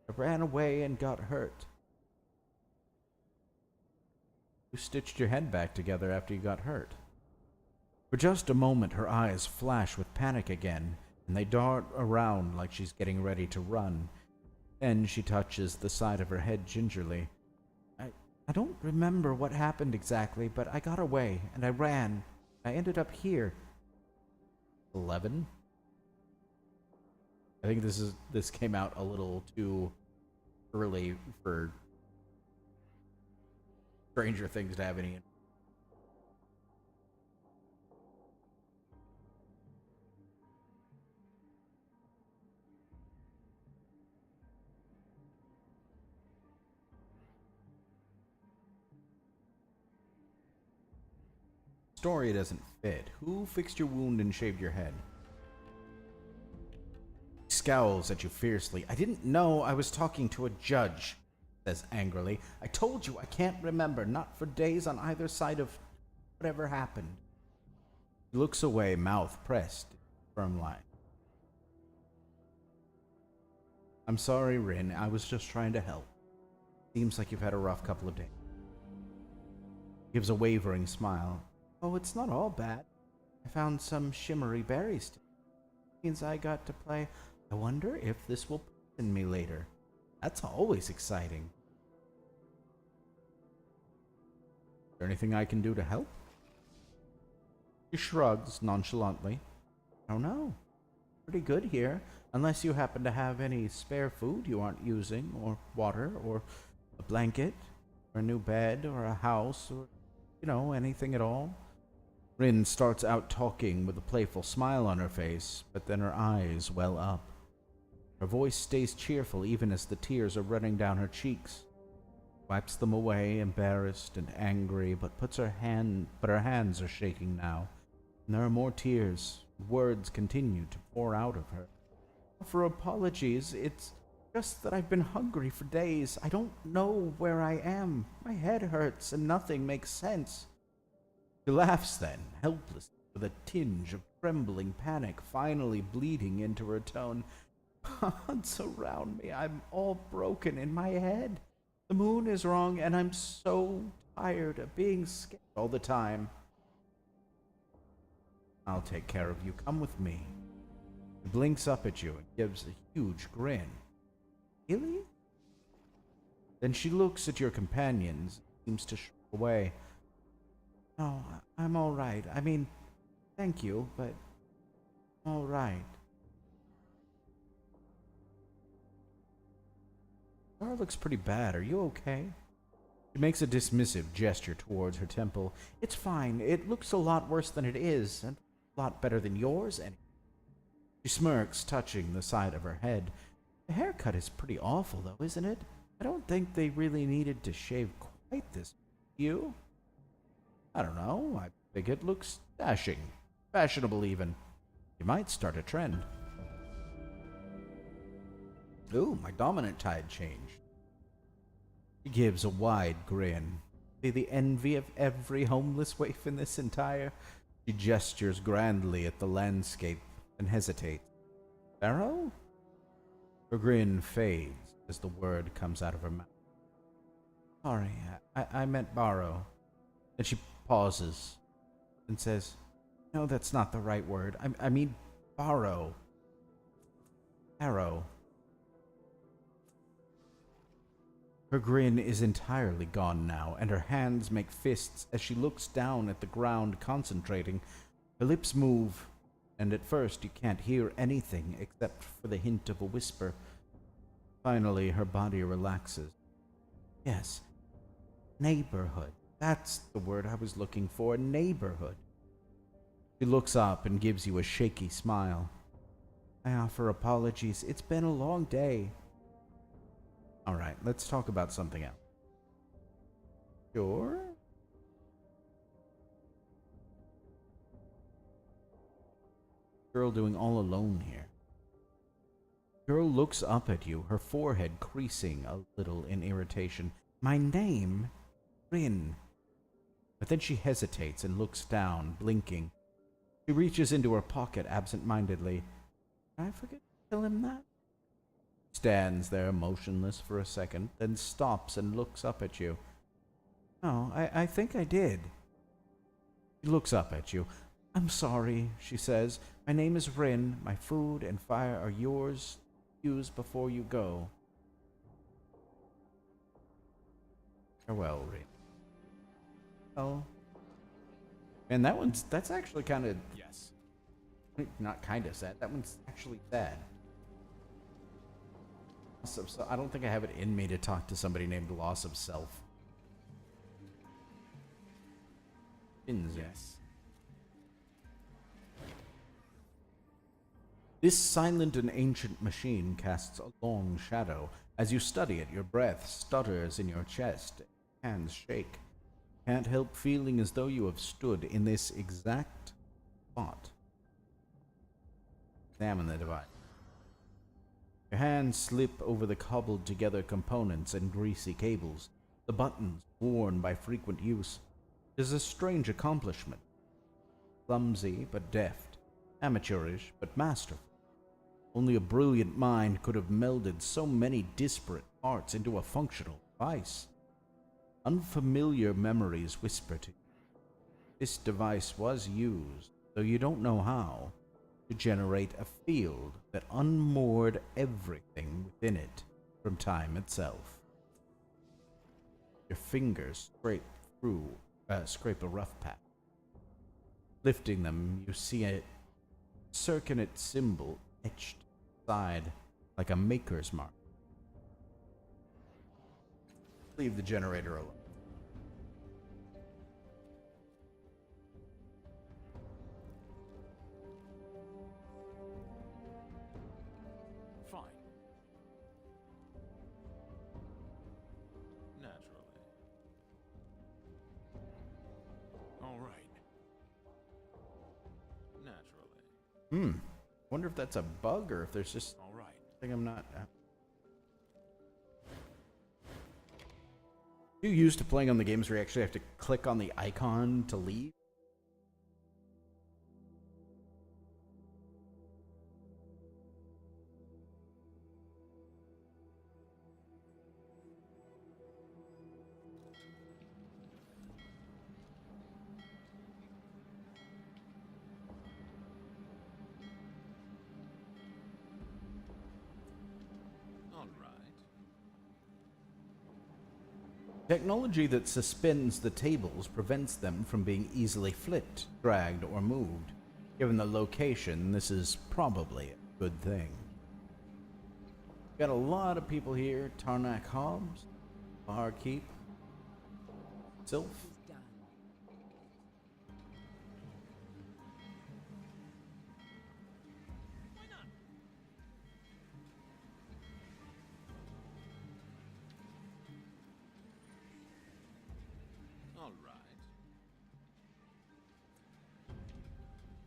I ran away and got hurt. You stitched your head back together after you got hurt. For just a moment, her eyes flash with panic again, and they dart around like she's getting ready to run. Then she touches the side of her head gingerly. I don't remember what happened exactly, but I got away, and I ran. I ended up here. 11? I think this came out a little too early for Stranger Things to have any. Story doesn't fit. Who fixed your wound and shaved your head? He scowls at you fiercely. I didn't know I was talking to a judge, says angrily. I told you I can't remember, not for days on either side of whatever happened. He looks away, mouth pressed, firm line. I'm sorry, Rin. I was just trying to help. Seems like you've had a rough couple of days. Gives a wavering smile. Oh, it's not all bad. I found some shimmery berries too. Means I got to play. I wonder if this will poison me later. That's always exciting. Is there anything I can do to help? She shrugs nonchalantly. I don't know. Pretty good here, unless you happen to have any spare food you aren't using, or water, or a blanket, or a new bed, or a house, or, anything at all. Rin starts out talking with a playful smile on her face, but then her eyes well up. Her voice stays cheerful even as the tears are running down her cheeks. Wipes them away, embarrassed and angry, but her hands are shaking now, and there are more tears. Words continue to pour out of her. For apologies, it's just that I've been hungry for days. I don't know where I am. My head hurts and nothing makes sense. She laughs then, helpless, with a tinge of trembling panic finally bleeding into her tone. Surround me. I'm all broken in my head. The moon is wrong, and I'm so tired of being scared all the time. I'll take care of you. Come with me. She blinks up at you and gives a huge grin. Really? Then she looks at your companions and seems to shrink away. No, I'm all right. I mean, thank you, but I'm all right. Zara looks pretty bad. Are you okay? She makes a dismissive gesture towards her temple. It's fine. It looks a lot worse than it is, and a lot better than yours. And she smirks, touching the side of her head. The haircut is pretty awful, though, isn't it? I don't think they really needed to shave quite this. You? I don't know. I think it looks dashing. Fashionable, even. You might start a trend. Ooh, my dominant tide changed. She gives a wide grin. Be the envy of every homeless waif in this entire... She gestures grandly at the landscape and hesitates. Pharaoh? Her grin fades as the word comes out of her mouth. Sorry, I meant borrow. Then she pauses and says, no, that's not the right word. I mean borrow. Arrow. Her grin is entirely gone now, and her hands make fists as she looks down at the ground, concentrating. Her lips move, and at first you can't hear anything except for the hint of a whisper. Finally, her body relaxes. Yes, neighborhood. That's the word I was looking for, neighborhood. She looks up and gives you a shaky smile. I offer apologies. It's been a long day. All right, let's talk about something else. Sure. Girl doing all alone here. Girl looks up at you, her forehead creasing a little in irritation. My name? Rin. But then she hesitates and looks down, blinking. She reaches into her pocket absent-mindedly. Did I forget to tell him that? Stands there motionless for a second, then stops and looks up at you. Oh, I think I did. She looks up at you. I'm sorry, she says. My name is Rin. My food and fire are yours. Use before you go. Farewell, Rin. Oh. And that's actually kind of... Yes. Not kind of sad. That one's actually sad. So I don't think I have it in me to talk to somebody named Loss of Self. Yes. This silent and ancient machine casts a long shadow. As you study it, your breath stutters in your chest. Hands shake. Can't help feeling as though you have stood in this exact spot. Examine the device. Your hands slip over the cobbled together components and greasy cables, the buttons worn by frequent use. It is a strange accomplishment. Clumsy but deft, amateurish but masterful. Only a brilliant mind could have melded so many disparate parts into a functional device. Unfamiliar memories whisper to you. This device was used, though you don't know how, to generate a field that unmoored everything within it from time itself. Your fingers scrape a rough path. Lifting them, you see a circular symbol etched inside like a maker's mark. Leave the generator alone. Fine. Naturally. All right. Naturally. Wonder if that's a bug or if there's just All right. something I'm not... You used to playing on the games where you actually have to click on the icon to leave? Technology that suspends the tables prevents them from being easily flipped, dragged, or moved. Given the location, this is probably a good thing. Got a lot of people here. Tarnak Hobbs, Barkeep, Sylph. He's done. All right.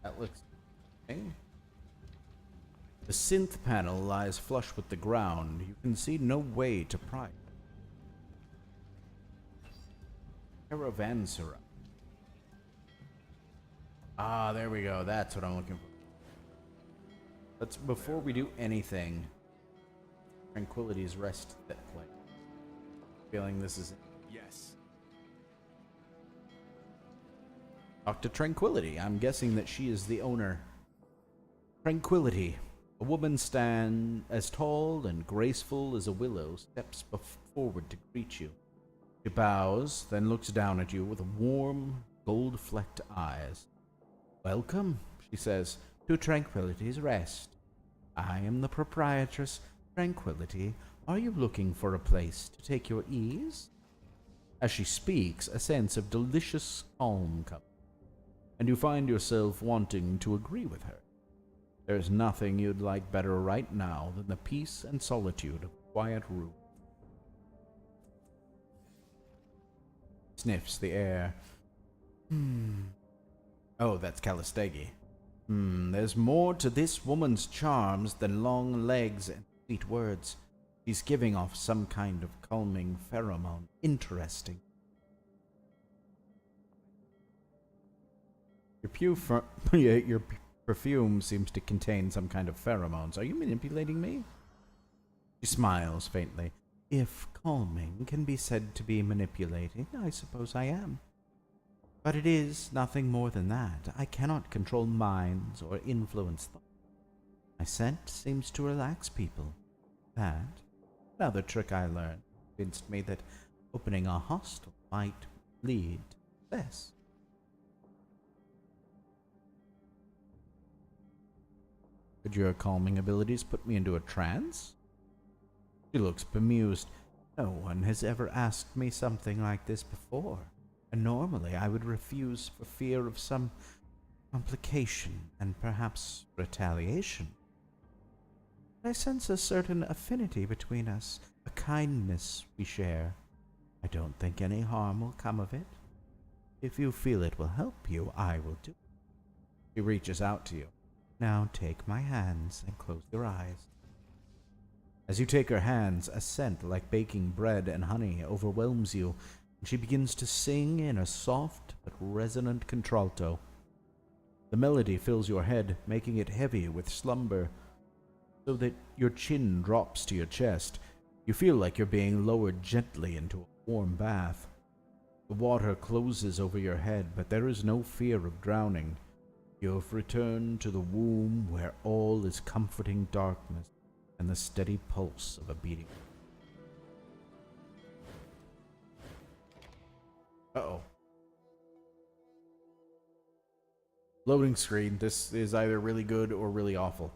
That looks interesting. The synth panel lies flush with the ground. You can see no way to pry it. Caravanserai. Ah, there we go. That's what I'm looking for. Let's, before we do anything, Tranquility's rest that place. Feeling this is Yes. Talk to Tranquility. I'm guessing that she is the owner. Tranquility. A woman stand as tall and graceful as a willow steps forward to greet you. She bows, then looks down at you with warm, gold-flecked eyes. Welcome, she says, to Tranquility's Rest. I am the proprietress, Tranquility. Are you looking for a place to take your ease? As she speaks, a sense of delicious calm comes, and you find yourself wanting to agree with her. There's nothing you'd like better right now than the peace and solitude of a quiet room. Sniffs the air. Oh, that's Calistegi. There's more to this woman's charms than long legs and sweet words. She's giving off some kind of calming pheromone. Interesting. Your perfume seems to contain some kind of pheromones. Are you manipulating me? She smiles faintly. If calming can be said to be manipulating, I suppose I am. But it is nothing more than that. I cannot control minds or influence thought. My scent seems to relax people. That, another trick I learned, convinced me that opening a hostel might lead to success. Could your calming abilities put me into a trance? She looks bemused. No one has ever asked me something like this before, and normally I would refuse for fear of some complication and perhaps retaliation. I sense a certain affinity between us, a kindness we share. I don't think any harm will come of it. If you feel it will help you, I will do it. She reaches out to you. Now take my hands and close your eyes. As you take her hands, a scent like baking bread and honey overwhelms you, and she begins to sing in a soft but resonant contralto. The melody fills your head, making it heavy with slumber, so that your chin drops to your chest. You feel like you're being lowered gently into a warm bath. The water closes over your head, but there is no fear of drowning. You have returned to the womb where all is comforting darkness and the steady pulse of a beating. Uh-oh. Loading screen. This is either really good or really awful.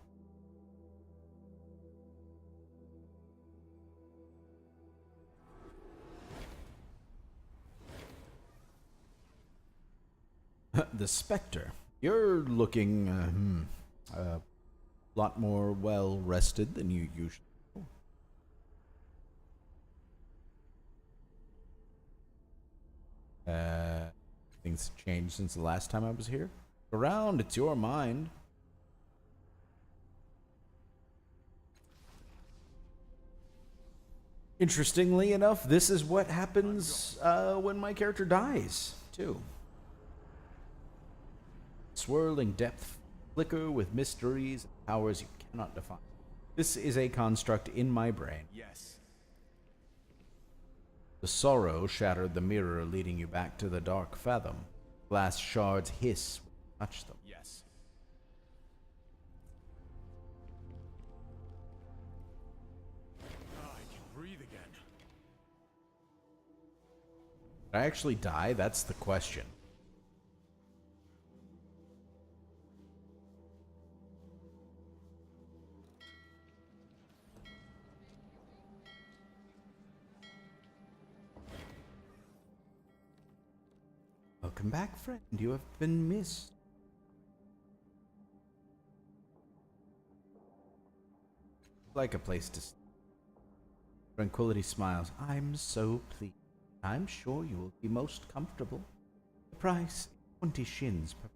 The Spectre. You're looking a lot more well rested than you usually do. Things changed since the last time I was here. Around, it's your mind. Interestingly enough, this is what happens when my character dies, too. Swirling depth, flicker with mysteries and powers you cannot define. This is a construct in my brain. Yes. The sorrow shattered the mirror, leading you back to the dark fathom. Glass shards hiss when you touch them. Yes. I can breathe again. Did I actually die? That's the question. Welcome back, friend. You have been missed. Like a place to stay. Tranquility smiles. I'm so pleased. I'm sure you will be most comfortable. The price, 20 shins per...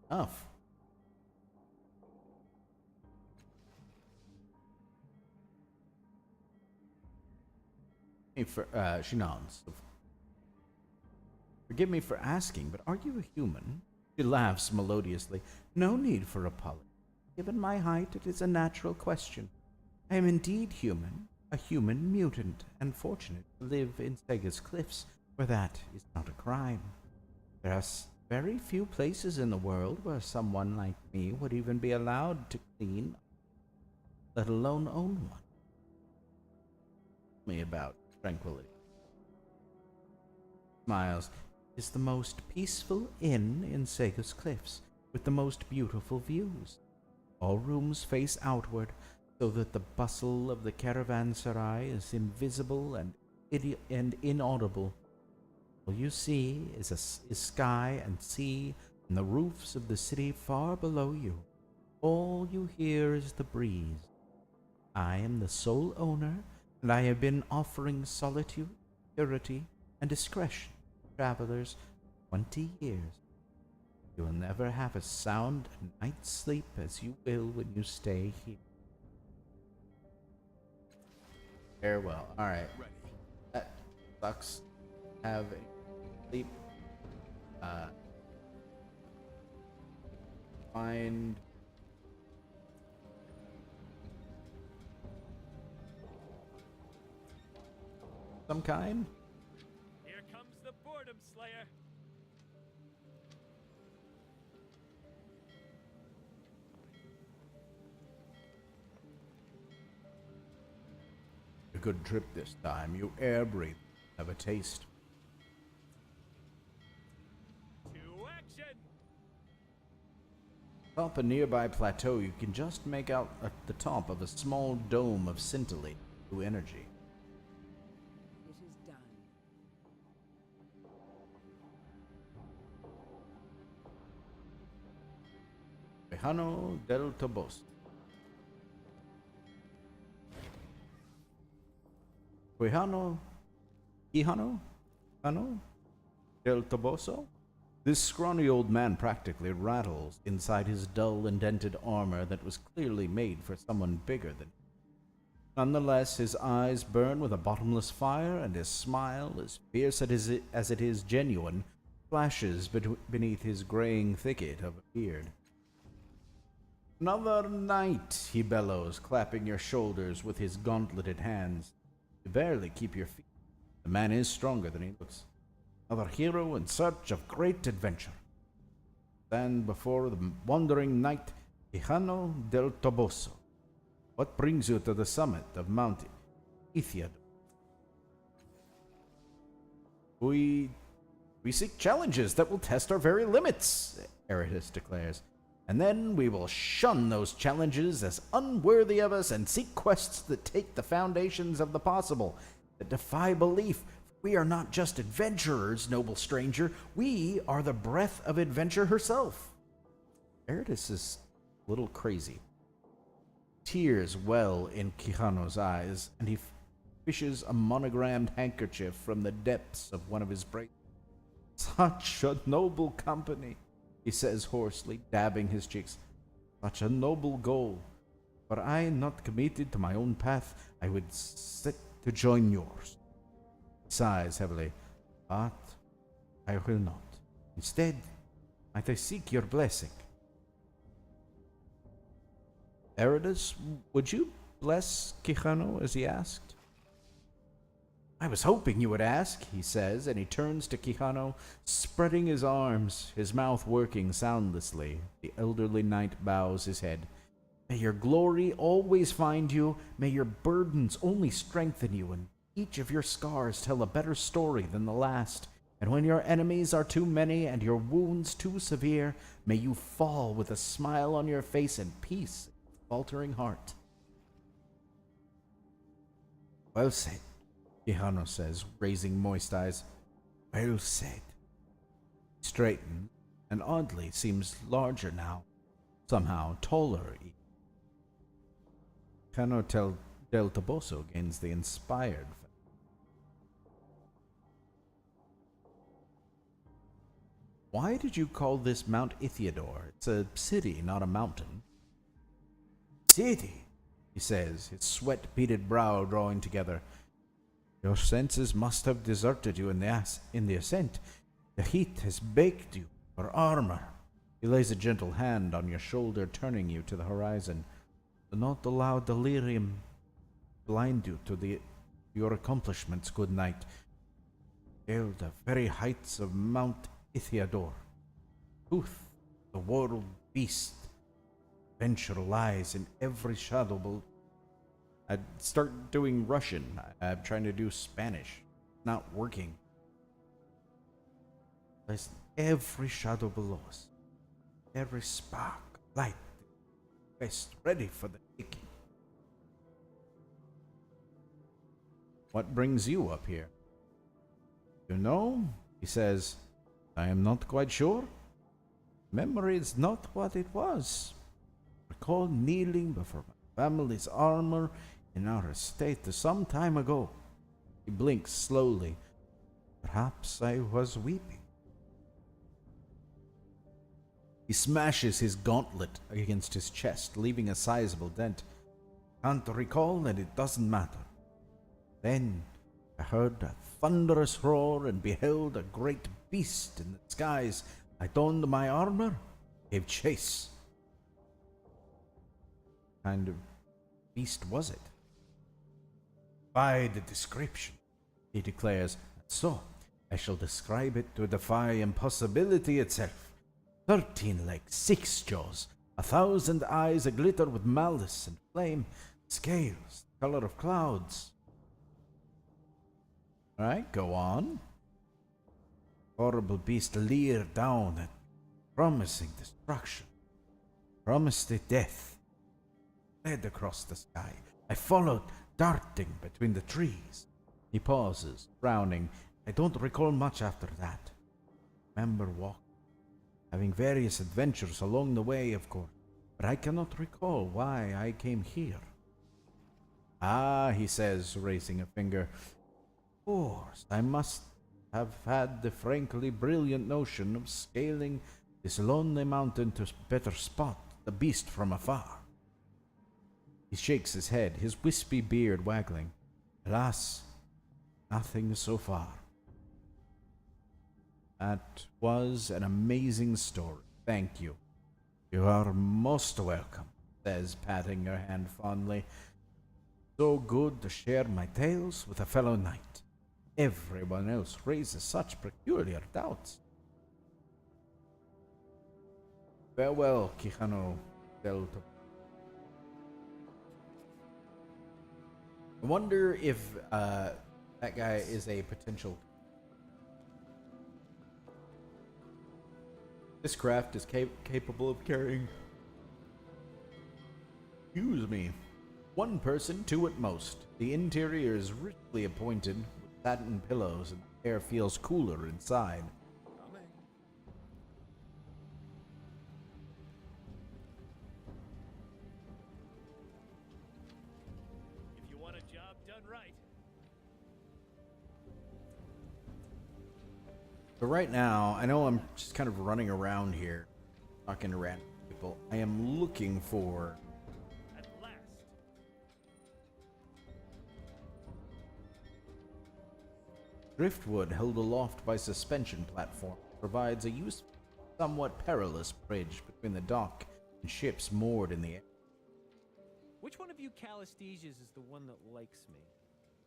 Enough. She nods. Forgive me for asking, but are you a human? She laughs melodiously. No need for apology. Given my height, it is a natural question. I am indeed human, a human mutant, and fortunate to live in Sega's cliffs, where that is not a crime. There are very few places in the world where someone like me would even be allowed to clean, let alone own one. Tell me about tranquility. Smiles. Is the most peaceful inn in Sega's cliffs, with the most beautiful views. All rooms face outward, so that the bustle of the caravanserai is invisible and inaudible. All you see is sky and sea and the roofs of the city far below you. All you hear is the breeze. I am the sole owner, and I have been offering solitude, purity, and discretion to travelers 20 years. You will never have a sound night's sleep as you will when you stay here. Farewell. Alright. That sucks. Have a sleep. Find some kind. Here comes the boredom slayer. A good trip this time. You air breathe. Have a taste. To action! Atop a nearby plateau, you can just make out at the top of a small dome of scintillating blue energy. It is done. Quijano del Toboso. Quijano del Toboso? This scrawny old man practically rattles inside his dull, indented armor that was clearly made for someone bigger than him. Nonetheless, his eyes burn with a bottomless fire, and his smile, as fierce as it is genuine, flashes beneath his graying thicket of a beard. Another night, he bellows, clapping your shoulders with his gauntleted hands. You barely keep your feet. The man is stronger than he looks. Another hero in search of great adventure. Stand before the wandering knight, Quijano del Toboso. What brings you to the summit of Mount Ethiad? We seek challenges that will test our very limits, Aratus declares. And then we will shun those challenges as unworthy of us and seek quests that take the foundations of the possible, that defy belief. We are not just adventurers, noble stranger. We are the breath of adventure herself. Aratus is a little crazy. Tears well in Quijano's eyes, and he fishes a monogrammed handkerchief from the depths of one of his bracelets. Such a noble company, he says hoarsely, dabbing his cheeks. Such a noble goal. Were I not committed to my own path, I would set to join yours. He sighs heavily. But I will not. Instead, might I seek your blessing? Aratus, would you bless Quijano, as he asked? I was hoping you would ask, he says, and he turns to Quijano, spreading his arms, his mouth working soundlessly. The elderly knight bows his head. May your glory always find you. May your burdens only strengthen you, and each of your scars tell a better story than the last. And when your enemies are too many and your wounds too severe, may you fall with a smile on your face and peace in your faltering heart. Well said, Quijano says, raising moist eyes. Well said. He straightens and oddly seems larger now, somehow taller. Quijano del Toboso gains the inspired. Why did you call this Mount Ithiador? It's a city, not a mountain. City, he says, his sweat-beaded brow drawing together. Your senses must have deserted you in the ascent. The heat has baked you for armor. He lays a gentle hand on your shoulder, turning you to the horizon. Do not allow delirium blind you to your accomplishments, good knight. Hail the very heights of Mount Ithiador. Truth, the world beast. Adventure lies in every shadow. I'd start doing Russian. I'm trying to do Spanish. Not working. There's every shadow below us. Every spark, light, best ready for the taking. What brings you up here? You know, he says, I am not quite sure. Memory is not what it was. Recall kneeling before my family's armor in our estate some time ago. He blinks slowly. Perhaps I was weeping. He smashes his gauntlet against his chest, leaving a sizable dent. Can't recall, and it doesn't matter. Then I heard a thunderous roar and beheld a great beast in the skies. I donned my armor, gave chase. What kind of beast was it? By the description, he declares, so I shall describe it to defy impossibility itself. 13 legs, 6 jaws, 1,000 eyes aglitter with malice and flame, scales, the color of clouds. All right, go on. Horrible beast leered down at me, promising destruction, promised it death. Fled across the sky. I followed, darting between the trees. He pauses, frowning. I don't recall much after that. Remember walking, having various adventures along the way, of course, but I cannot recall why I came here. Ah, he says, raising a finger. Of course, I must have had the frankly brilliant notion of scaling this lonely mountain to better spot the beast from afar. He shakes his head, his wispy beard waggling. Alas, nothing so far. That was an amazing story. Thank you. You are most welcome, says, patting her hand fondly. So good to share my tales with a fellow knight. Everyone else raises such peculiar doubts. Farewell, Quijano del Toboso. I wonder if that guy is a potential. This craft is capable of carrying, excuse me, one person, two at most. The interior is richly appointed with satin pillows, and the air feels cooler inside. Coming. If you want a job done right. So right now, I know I'm just kind of running around here, talking to random people. I am looking for At last. driftwood held aloft by suspension platform. Provides a useful, somewhat perilous bridge between the dock and ships moored in the air. Which one of you Calistesias is the one that likes me?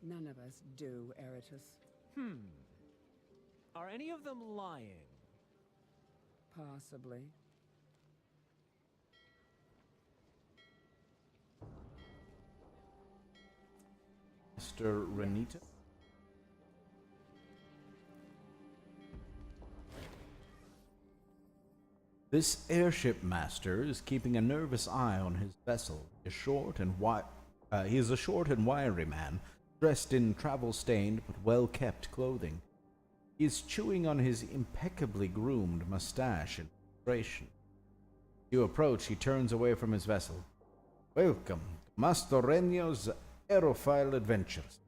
None of us do, Eratus. Are any of them lying? Possibly. Master Renita? This airship master is keeping a nervous eye on his vessel. He is a short and wiry man, dressed in travel-stained but well-kept clothing. He is chewing on his impeccably groomed mustache in frustration. As you approach, he turns away from his vessel. Welcome to Master Renio's aerophile adventures.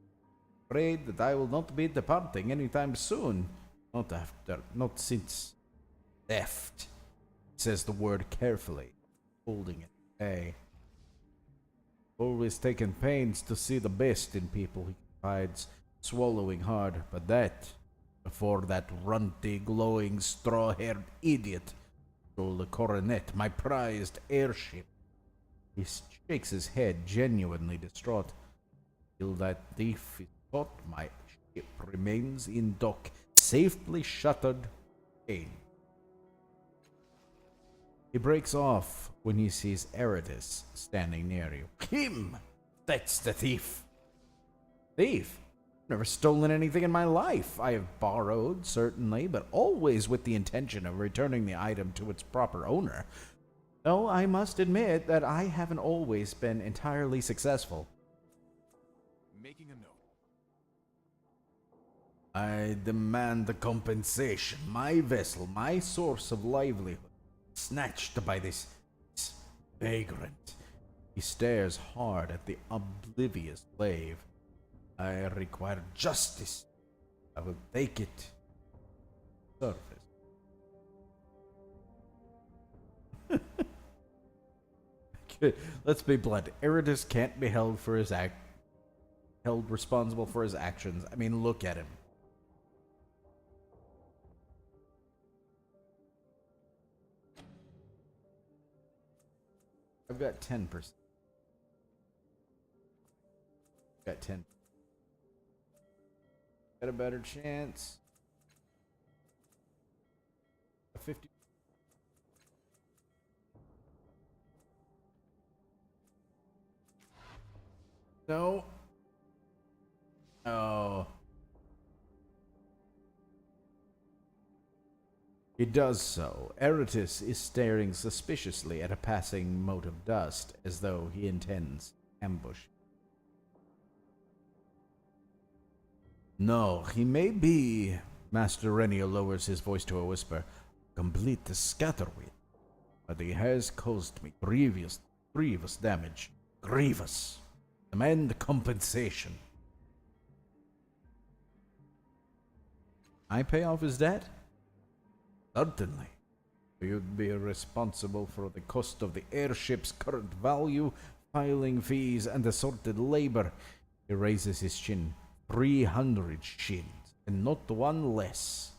Afraid that I will not be departing anytime soon. Not since theft. Says the word carefully, holding it away. Always taken pains to see the best in people, he confides, swallowing hard, but that, before that runty, glowing, straw-haired idiot stole the coronet, my prized airship. He shakes his head, genuinely distraught. Till that thief is caught, my ship remains in dock, safely shuttered in. He breaks off when he sees Eridus standing near you. Him! That's the thief! Thief? Never stolen anything in my life. I have borrowed, certainly, but always with the intention of returning the item to its proper owner. Though I must admit that I haven't always been entirely successful. Making a note. I demand the compensation. My vessel, my source of livelihood, snatched by this vagrant. He stares hard at the oblivious slave. I require justice. I will take it. Surface. Let's be blunt. Eridus can't be held responsible for his actions. I mean, look at him. I've got 10%. Got 10. Got a better chance. A 50. No. Oh. He does so. Eridus is staring suspiciously at a passing mote of dust, as though he intends ambush. No, he may be, Master Renio lowers his voice to a whisper, complete scatterwit, but he has caused me grievous damage. Grievous. Demand compensation. I pay off his debt? Certainly. You'd be responsible for the cost of the airship's current value, filing fees, and assorted labor. He raises his chin. 300 shins, and not one less.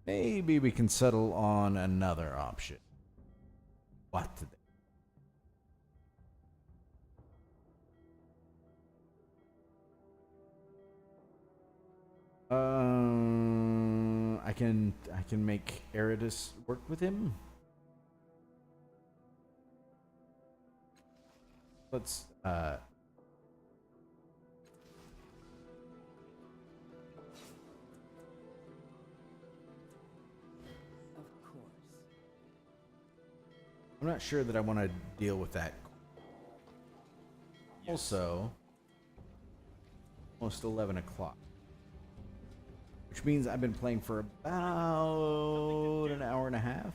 Maybe we can settle on another option. What? I can make Eridus work with him. Let's Of course. I'm not sure that I want to deal with that. Also, almost 11 o'clock. Which means I've been playing for about an hour and a half.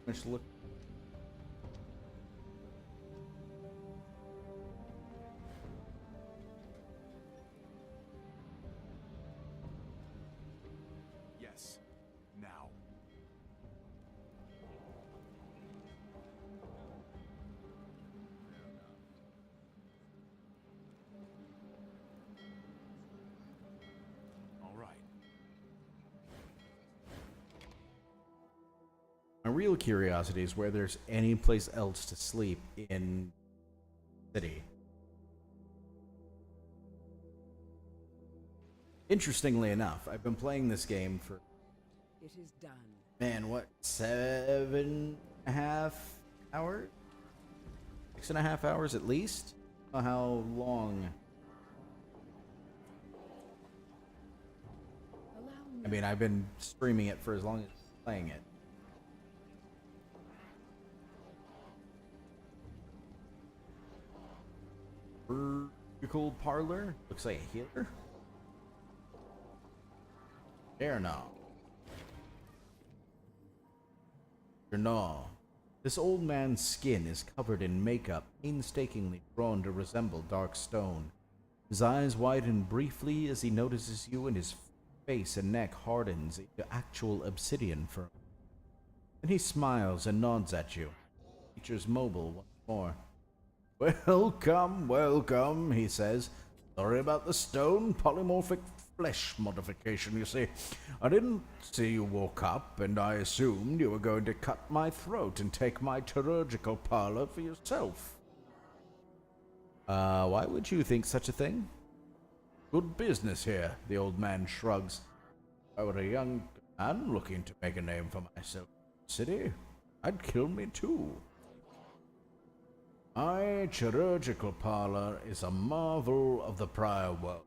Let's look. Yes. Now. All right. My real curiosity is where there's any place else to sleep in the city. Interestingly enough, I've been playing this game for, It is done. man, what, 7 hours? 6.5 hours at least? How long? Allow I me. mean, I've been streaming it for as long as I'm playing it. Vertical parlor? Looks like a healer? There now. No. This old man's skin is covered in makeup, painstakingly drawn to resemble dark stone. His eyes widen briefly as he notices you, and his face and neck hardens into actual obsidian for him. Then he smiles and nods at you. Features mobile once more. Welcome, welcome, he says. Sorry about the stone, polymorphic flesh modification, you see. I didn't see you walk up, and I assumed you were going to cut my throat and take my chirurgical parlor for yourself. Why would you think such a thing? Good business here, the old man shrugs. If I were a young man looking to make a name for myself in the city, I'd kill me too. My chirurgical parlor is a marvel of the prior world.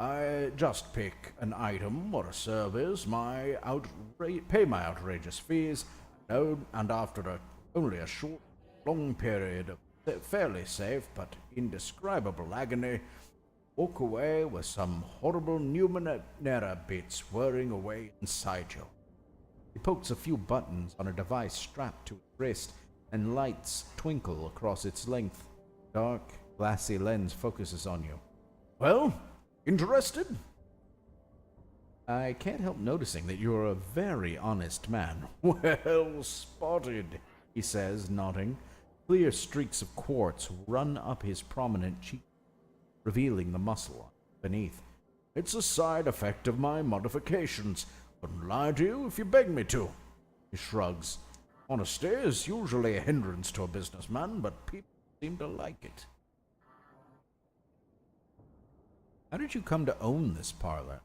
I just pick an item or a service, pay my outrageous fees, and after only a short, long period of fairly safe but indescribable agony, walk away with some horrible Numenera bits whirring away inside you. He pokes a few buttons on a device strapped to his wrist, and lights twinkle across its length. Dark, glassy lens focuses on you. Well, interested? I can't help noticing that you're a very honest man. Well spotted, he says, nodding. Clear streaks of quartz run up his prominent cheek, revealing the muscle beneath. It's a side effect of my modifications. Wouldn't lie to you if you begged me to. He shrugs. Honesty is usually a hindrance to a businessman, but people seem to like it. How did you come to own this parlor?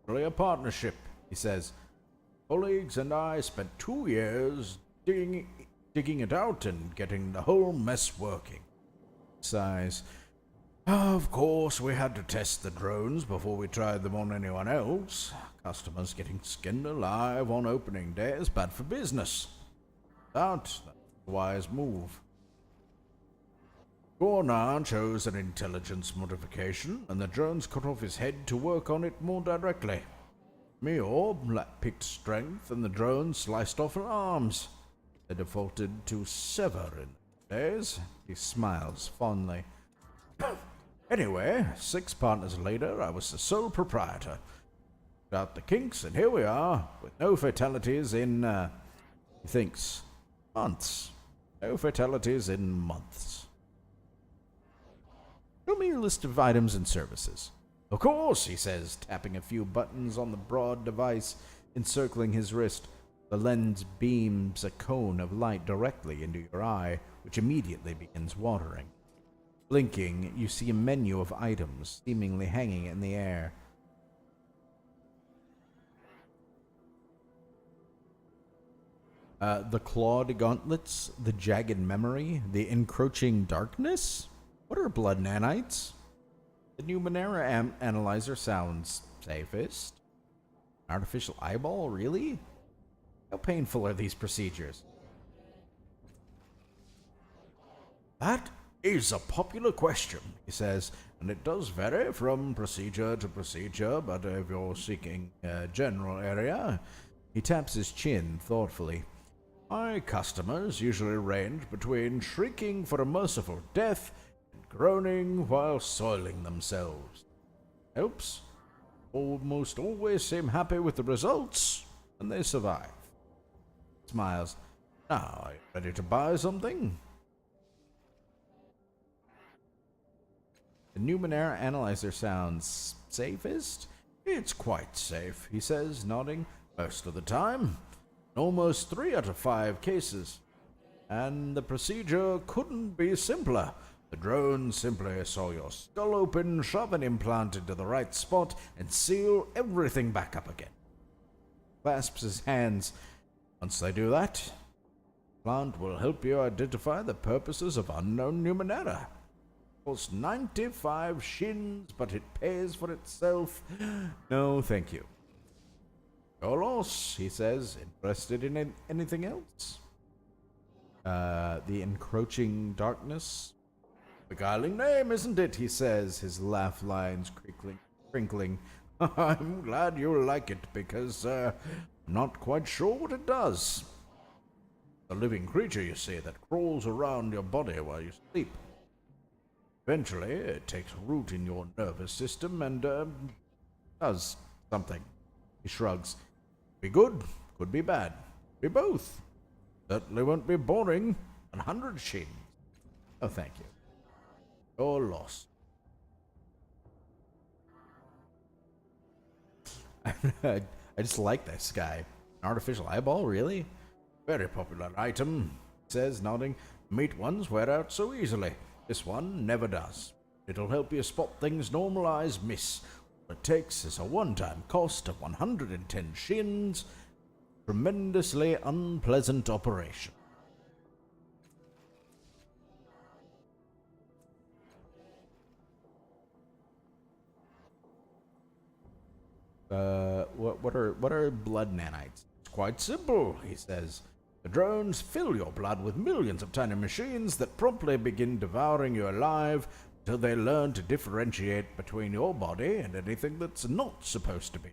Really a partnership, he says. Colleagues and I spent 2 years digging it out and getting the whole mess working. Sighs. Of course, we had to test the drones before we tried them on anyone else. Customers getting skinned alive on opening day is bad for business. That's a wise move. Gornar chose an intelligence modification, and the drones cut off his head to work on it more directly. Meor picked strength, and the drones sliced off her arms. They defaulted to sever in days. He smiles fondly. Anyway, 6 partners later, I was the sole proprietor. Out the kinks, and here we are, with no fatalities in, he thinks, months. No fatalities in months. Show me your list of items and services. Of course, he says, tapping a few buttons on the broad device encircling his wrist. The lens beams a cone of light directly into your eye, which immediately begins watering. Blinking, you see a menu of items, seemingly hanging in the air. The clawed gauntlets, the jagged memory, the encroaching darkness? What are blood nanites? The Numenera analyzer sounds safest. Artificial eyeball, really? How painful are these procedures? That is a popular question, he says, and it does vary from procedure to procedure, but if you're seeking a general area, he taps his chin thoughtfully. My customers usually range between shrieking for a merciful death and groaning while soiling themselves. Helps. Almost always seem happy with the results, and they survive. Smiles. Now, are you ready to buy something? The Numenera analyzer sounds safest? It's quite safe, he says, nodding. Most of the time. Almost 3 out of 5 cases. And the procedure couldn't be simpler. The drone simply saw your skull open, shove an implant into the right spot, and seal everything back up again. Clasps his hands. Once they do that, plant will help you identify the purposes of unknown Numenera. Costs 95 shins, but it pays for itself. No, thank you. Your loss, he says. Interested in anything else? The encroaching darkness? Beguiling name, isn't it? He says, his laugh lines crinkling. I'm glad you like it, because, I'm not quite sure what it does. A living creature, you see, that crawls around your body while you sleep. Eventually, it takes root in your nervous system and, does something. He shrugs. Be good, could be bad. Be both. Certainly won't be boring. 100 shins. Oh, thank you. You're lost. I just like this guy. An artificial eyeball, really? Very popular item, says, nodding. Meat ones wear out so easily. This one never does. It'll help you spot things normal eyes miss. What it takes is a one-time cost of 110 shins. Tremendously unpleasant operation. What are blood nanites? It's quite simple, he says. The drones fill your blood with millions of tiny machines that promptly begin devouring you alive until they learn to differentiate between your body and anything that's not supposed to be.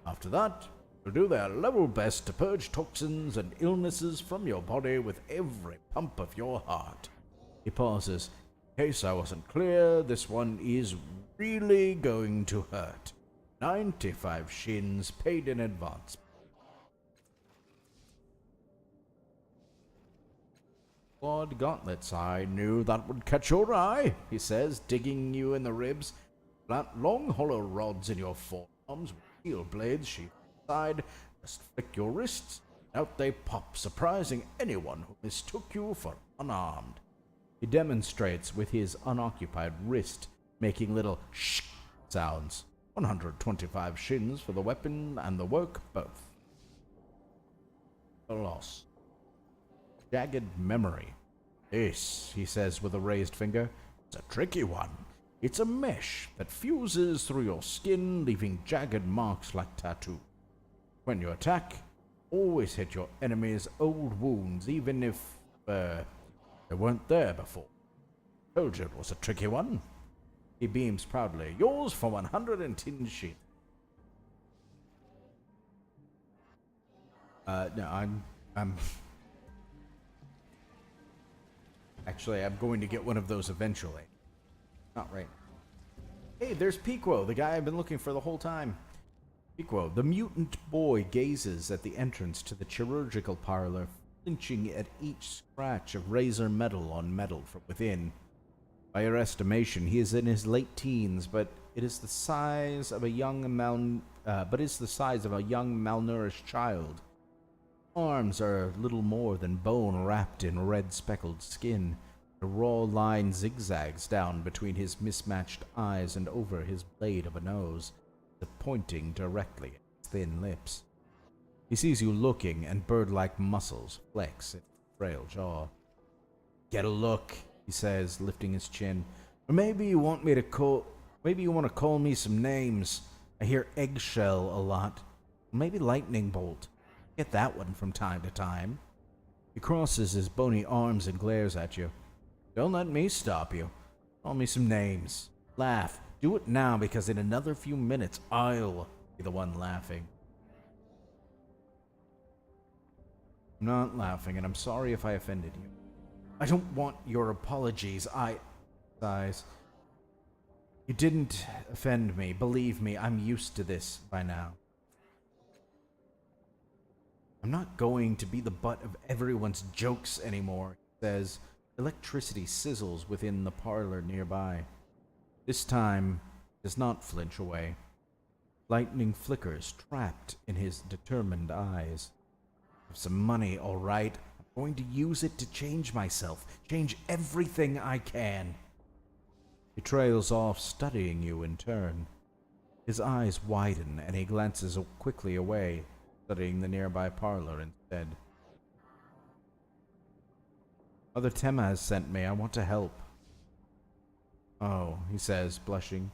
After that, they'll do their level best to purge toxins and illnesses from your body with every pump of your heart. He pauses. In case I wasn't clear, this one is really going to hurt. 95 shins paid in advance. Clawed gauntlets, I knew that would catch your eye, he says, digging you in the ribs. Plant long hollow rods in your forearms with steel blades sheathed inside. Just flick your wrists, out they pop, surprising anyone who mistook you for unarmed. He demonstrates with his unoccupied wrist, making little shh sounds. 125 shins for the weapon and the work both. A loss. Jagged memory. This, he says with a raised finger, it's a tricky one. It's a mesh that fuses through your skin, leaving jagged marks like tattoo. When you attack, always hit your enemy's old wounds, even if, they weren't there before. Told you it was a tricky one. He beams proudly. Yours for 110 shins. No, I'm actually, I'm going to get one of those eventually. Not right. Hey, there's Piquo, the guy I've been looking for the whole time. Piquo, the mutant boy, gazes at the entrance to the chirurgical parlor, flinching at each scratch of razor metal on metal from within. By your estimation, he is in his late teens, but it is the size of a young malnourished child. Arms are little more than bone wrapped in red speckled skin. A raw line zigzags down between his mismatched eyes and over his blade of a nose, pointing directly at his thin lips. He sees you looking, and bird-like muscles flex in his frail jaw. Get a look, he says, lifting his chin. Or maybe you want to call me some names. I hear eggshell a lot. Maybe lightning bolt. Get that one from time to time. He crosses his bony arms and glares at you. Don't let me stop you. Call me some names. Laugh. Do it now, because in another few minutes, I'll be the one laughing. I'm not laughing, and I'm sorry if I offended you. I don't want your apologies. Sighs. You didn't offend me. Believe me, I'm used to this by now. I'm not going to be the butt of everyone's jokes anymore, he says. Electricity sizzles within the parlor nearby. This time, he does not flinch away. Lightning flickers trapped in his determined eyes. I have some money, all right. I'm going to use it to change myself. Change everything I can. He trails off, studying you in turn. His eyes widen, and he glances quickly away, studying the nearby parlor instead. said. Mother Tema has sent me. I want to help. Oh, he says, blushing.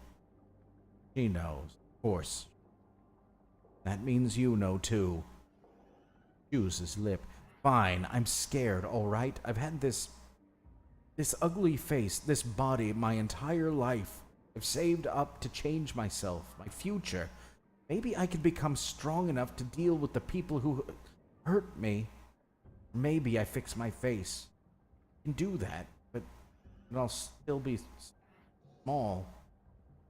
She knows, of course. That means you know, too. Chews his lip. Fine, I'm scared, alright? I've had this ugly face, this body, my entire life. I've saved up to change myself, my future. Maybe I could become strong enough to deal with the people who hurt me. Maybe I fix my face. I can do that, but I'll still be small.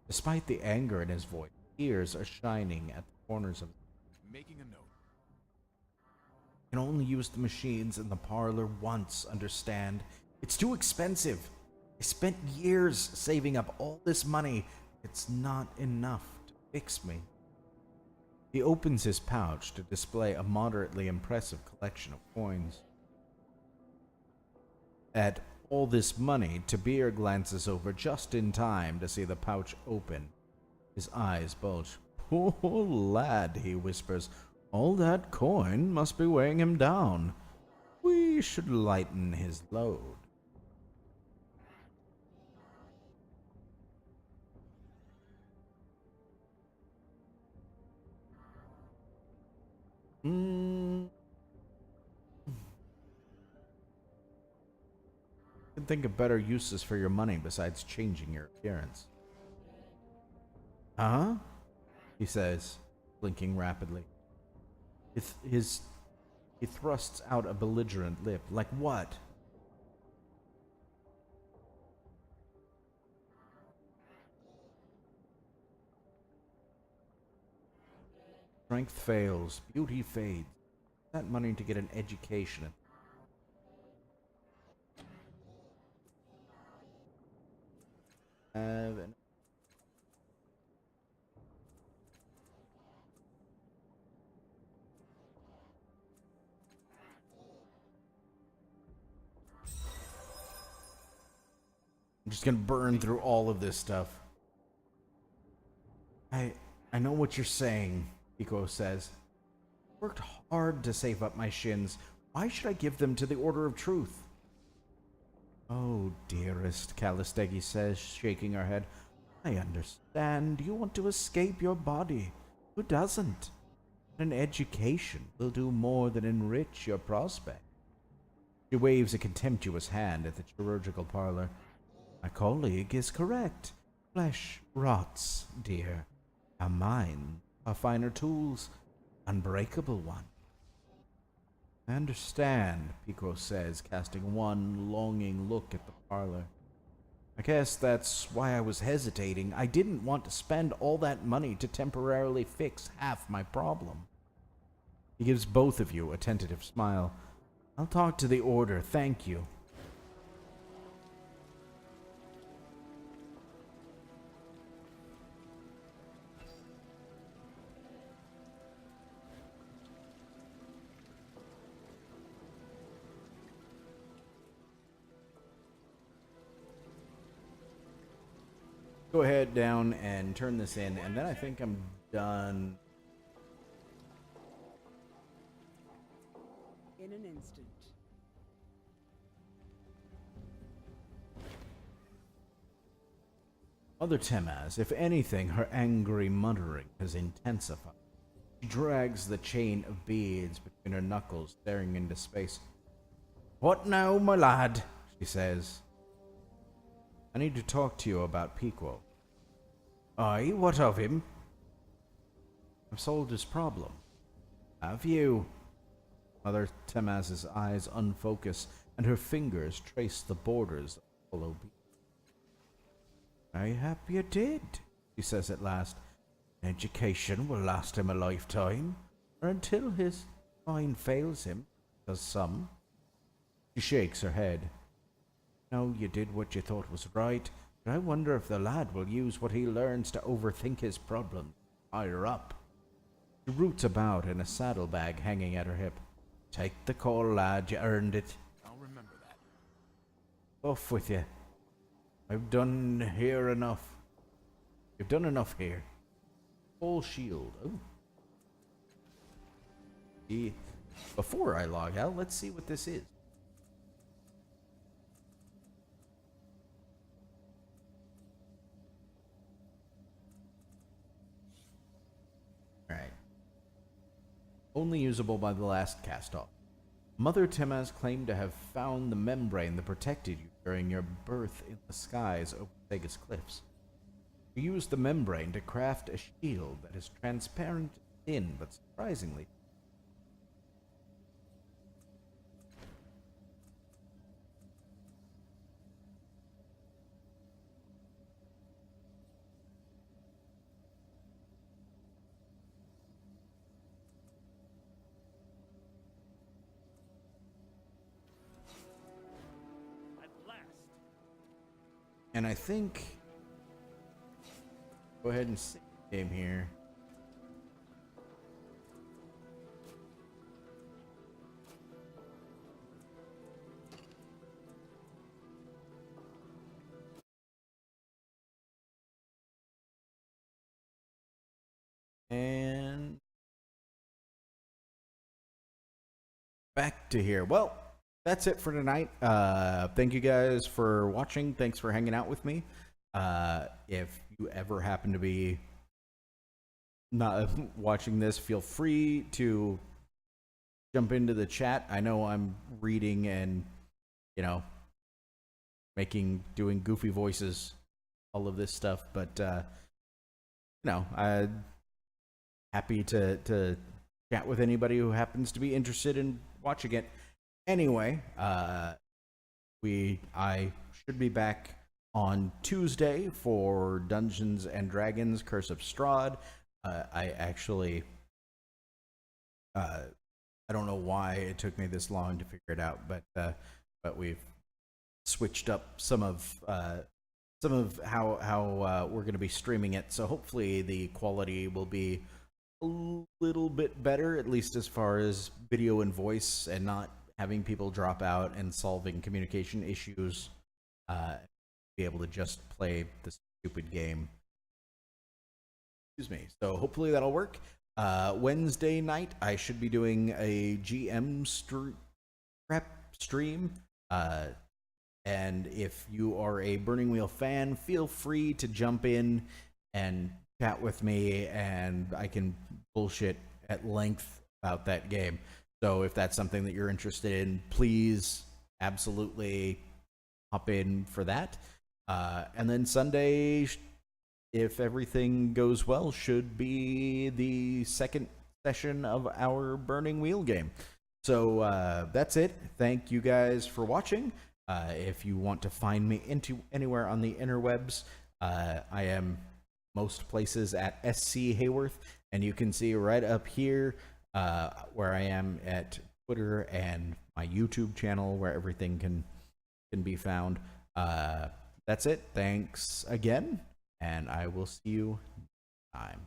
Despite the anger in his voice, tears are shining at the corners of his mouth. Making a note. I can only use the machines in the parlor once, understand? It's too expensive. I spent years saving up all this money. It's not enough to fix me. He opens his pouch to display a moderately impressive collection of coins. At all this money, Tabir glances over just in time to see the pouch open. His eyes bulge. Poor lad, he whispers. All that coin must be weighing him down. We should lighten his load. Can think of better uses for your money besides changing your appearance. Huh? He says, blinking rapidly. He thrusts out a belligerent lip. Like what? Strength fails, beauty fades. That money to get an education. I'm just gonna burn through all of this stuff. I know what you're saying, Pico says. Worked hard to save up my shins. Why should I give them to the Order of Truth? Oh, dearest, Callistegi says, shaking her head. I understand. You want to escape your body. Who doesn't? An education will do more than enrich your prospect. She waves a contemptuous hand at the chirurgical parlor. My colleague is correct. Flesh rots, dear. Our minds are finer tools, unbreakable one. I understand, Pico says, casting one longing look at the parlor. I guess that's why I was hesitating. I didn't want to spend all that money to temporarily fix half my problem. He gives both of you a tentative smile. I'll talk to the Order, thank you. Go ahead down and turn this in, and then I think I'm done. In an instant. Mother Temaz, if anything, her angry muttering has intensified. She drags the chain of beads between her knuckles, staring into space. What now, my lad? She says. I need to talk to you about Pico. Aye, what of him? I've solved his problem. Have you? Mother Temaz's eyes unfocus, and her fingers trace the borders of the hollow bead. I hope you did, she says at last. Education will last him a lifetime, or until his mind fails him, does some. She shakes her head. No, you did what you thought was right, but I wonder if the lad will use what he learns to overthink his problems higher up. She roots about in a saddlebag hanging at her hip. Take the call, lad, you earned it. I'll remember that. Off with you. I've done here enough. You've done enough here. Full shield. Oh. before I log out, let's see what this is. Alright. Only usable by the last cast-off. Mother Temaz claimed to have found the membrane that protected you during your birth in the skies over Sega's cliffs. You used the membrane to craft a shield that is transparent and thin, but surprisingly At last. and I think go ahead and save the game here. And back to here. Well, that's it for tonight. Thank you guys for watching. Thanks for hanging out with me. If you ever happen to be not watching this, feel free to jump into the chat. I know I'm reading and, you know, doing goofy voices, all of this stuff, but, you know, I'm happy to chat with anybody who happens to be interested in watching it. Anyway, I should be back on Tuesday for Dungeons and Dragons Curse of Strahd. I actually I don't know why it took me this long to figure it out, but we've switched up some of how we're going to be streaming it, so hopefully the quality will be a little bit better, at least as far as video and voice, and not having people drop out and solving communication issues. Be able to just play the stupid game. Excuse me. So hopefully that'll work. Wednesday night I should be doing a GM prep stream. And if you are a Burning Wheel fan, feel free to jump in and chat with me, and I can bullshit at length about that game. So if that's something that you're interested in, please absolutely hop in for that. And then Sunday, if everything goes well, should be the second session of our Burning Wheel game. So that's it. Thank you guys for watching. If you want to find me anywhere on the interwebs, I am most places at SC Hayworth, and you can see right up here where I am at Twitter and my YouTube channel, where everything can be found. That's it. Thanks again, and I will see you next time.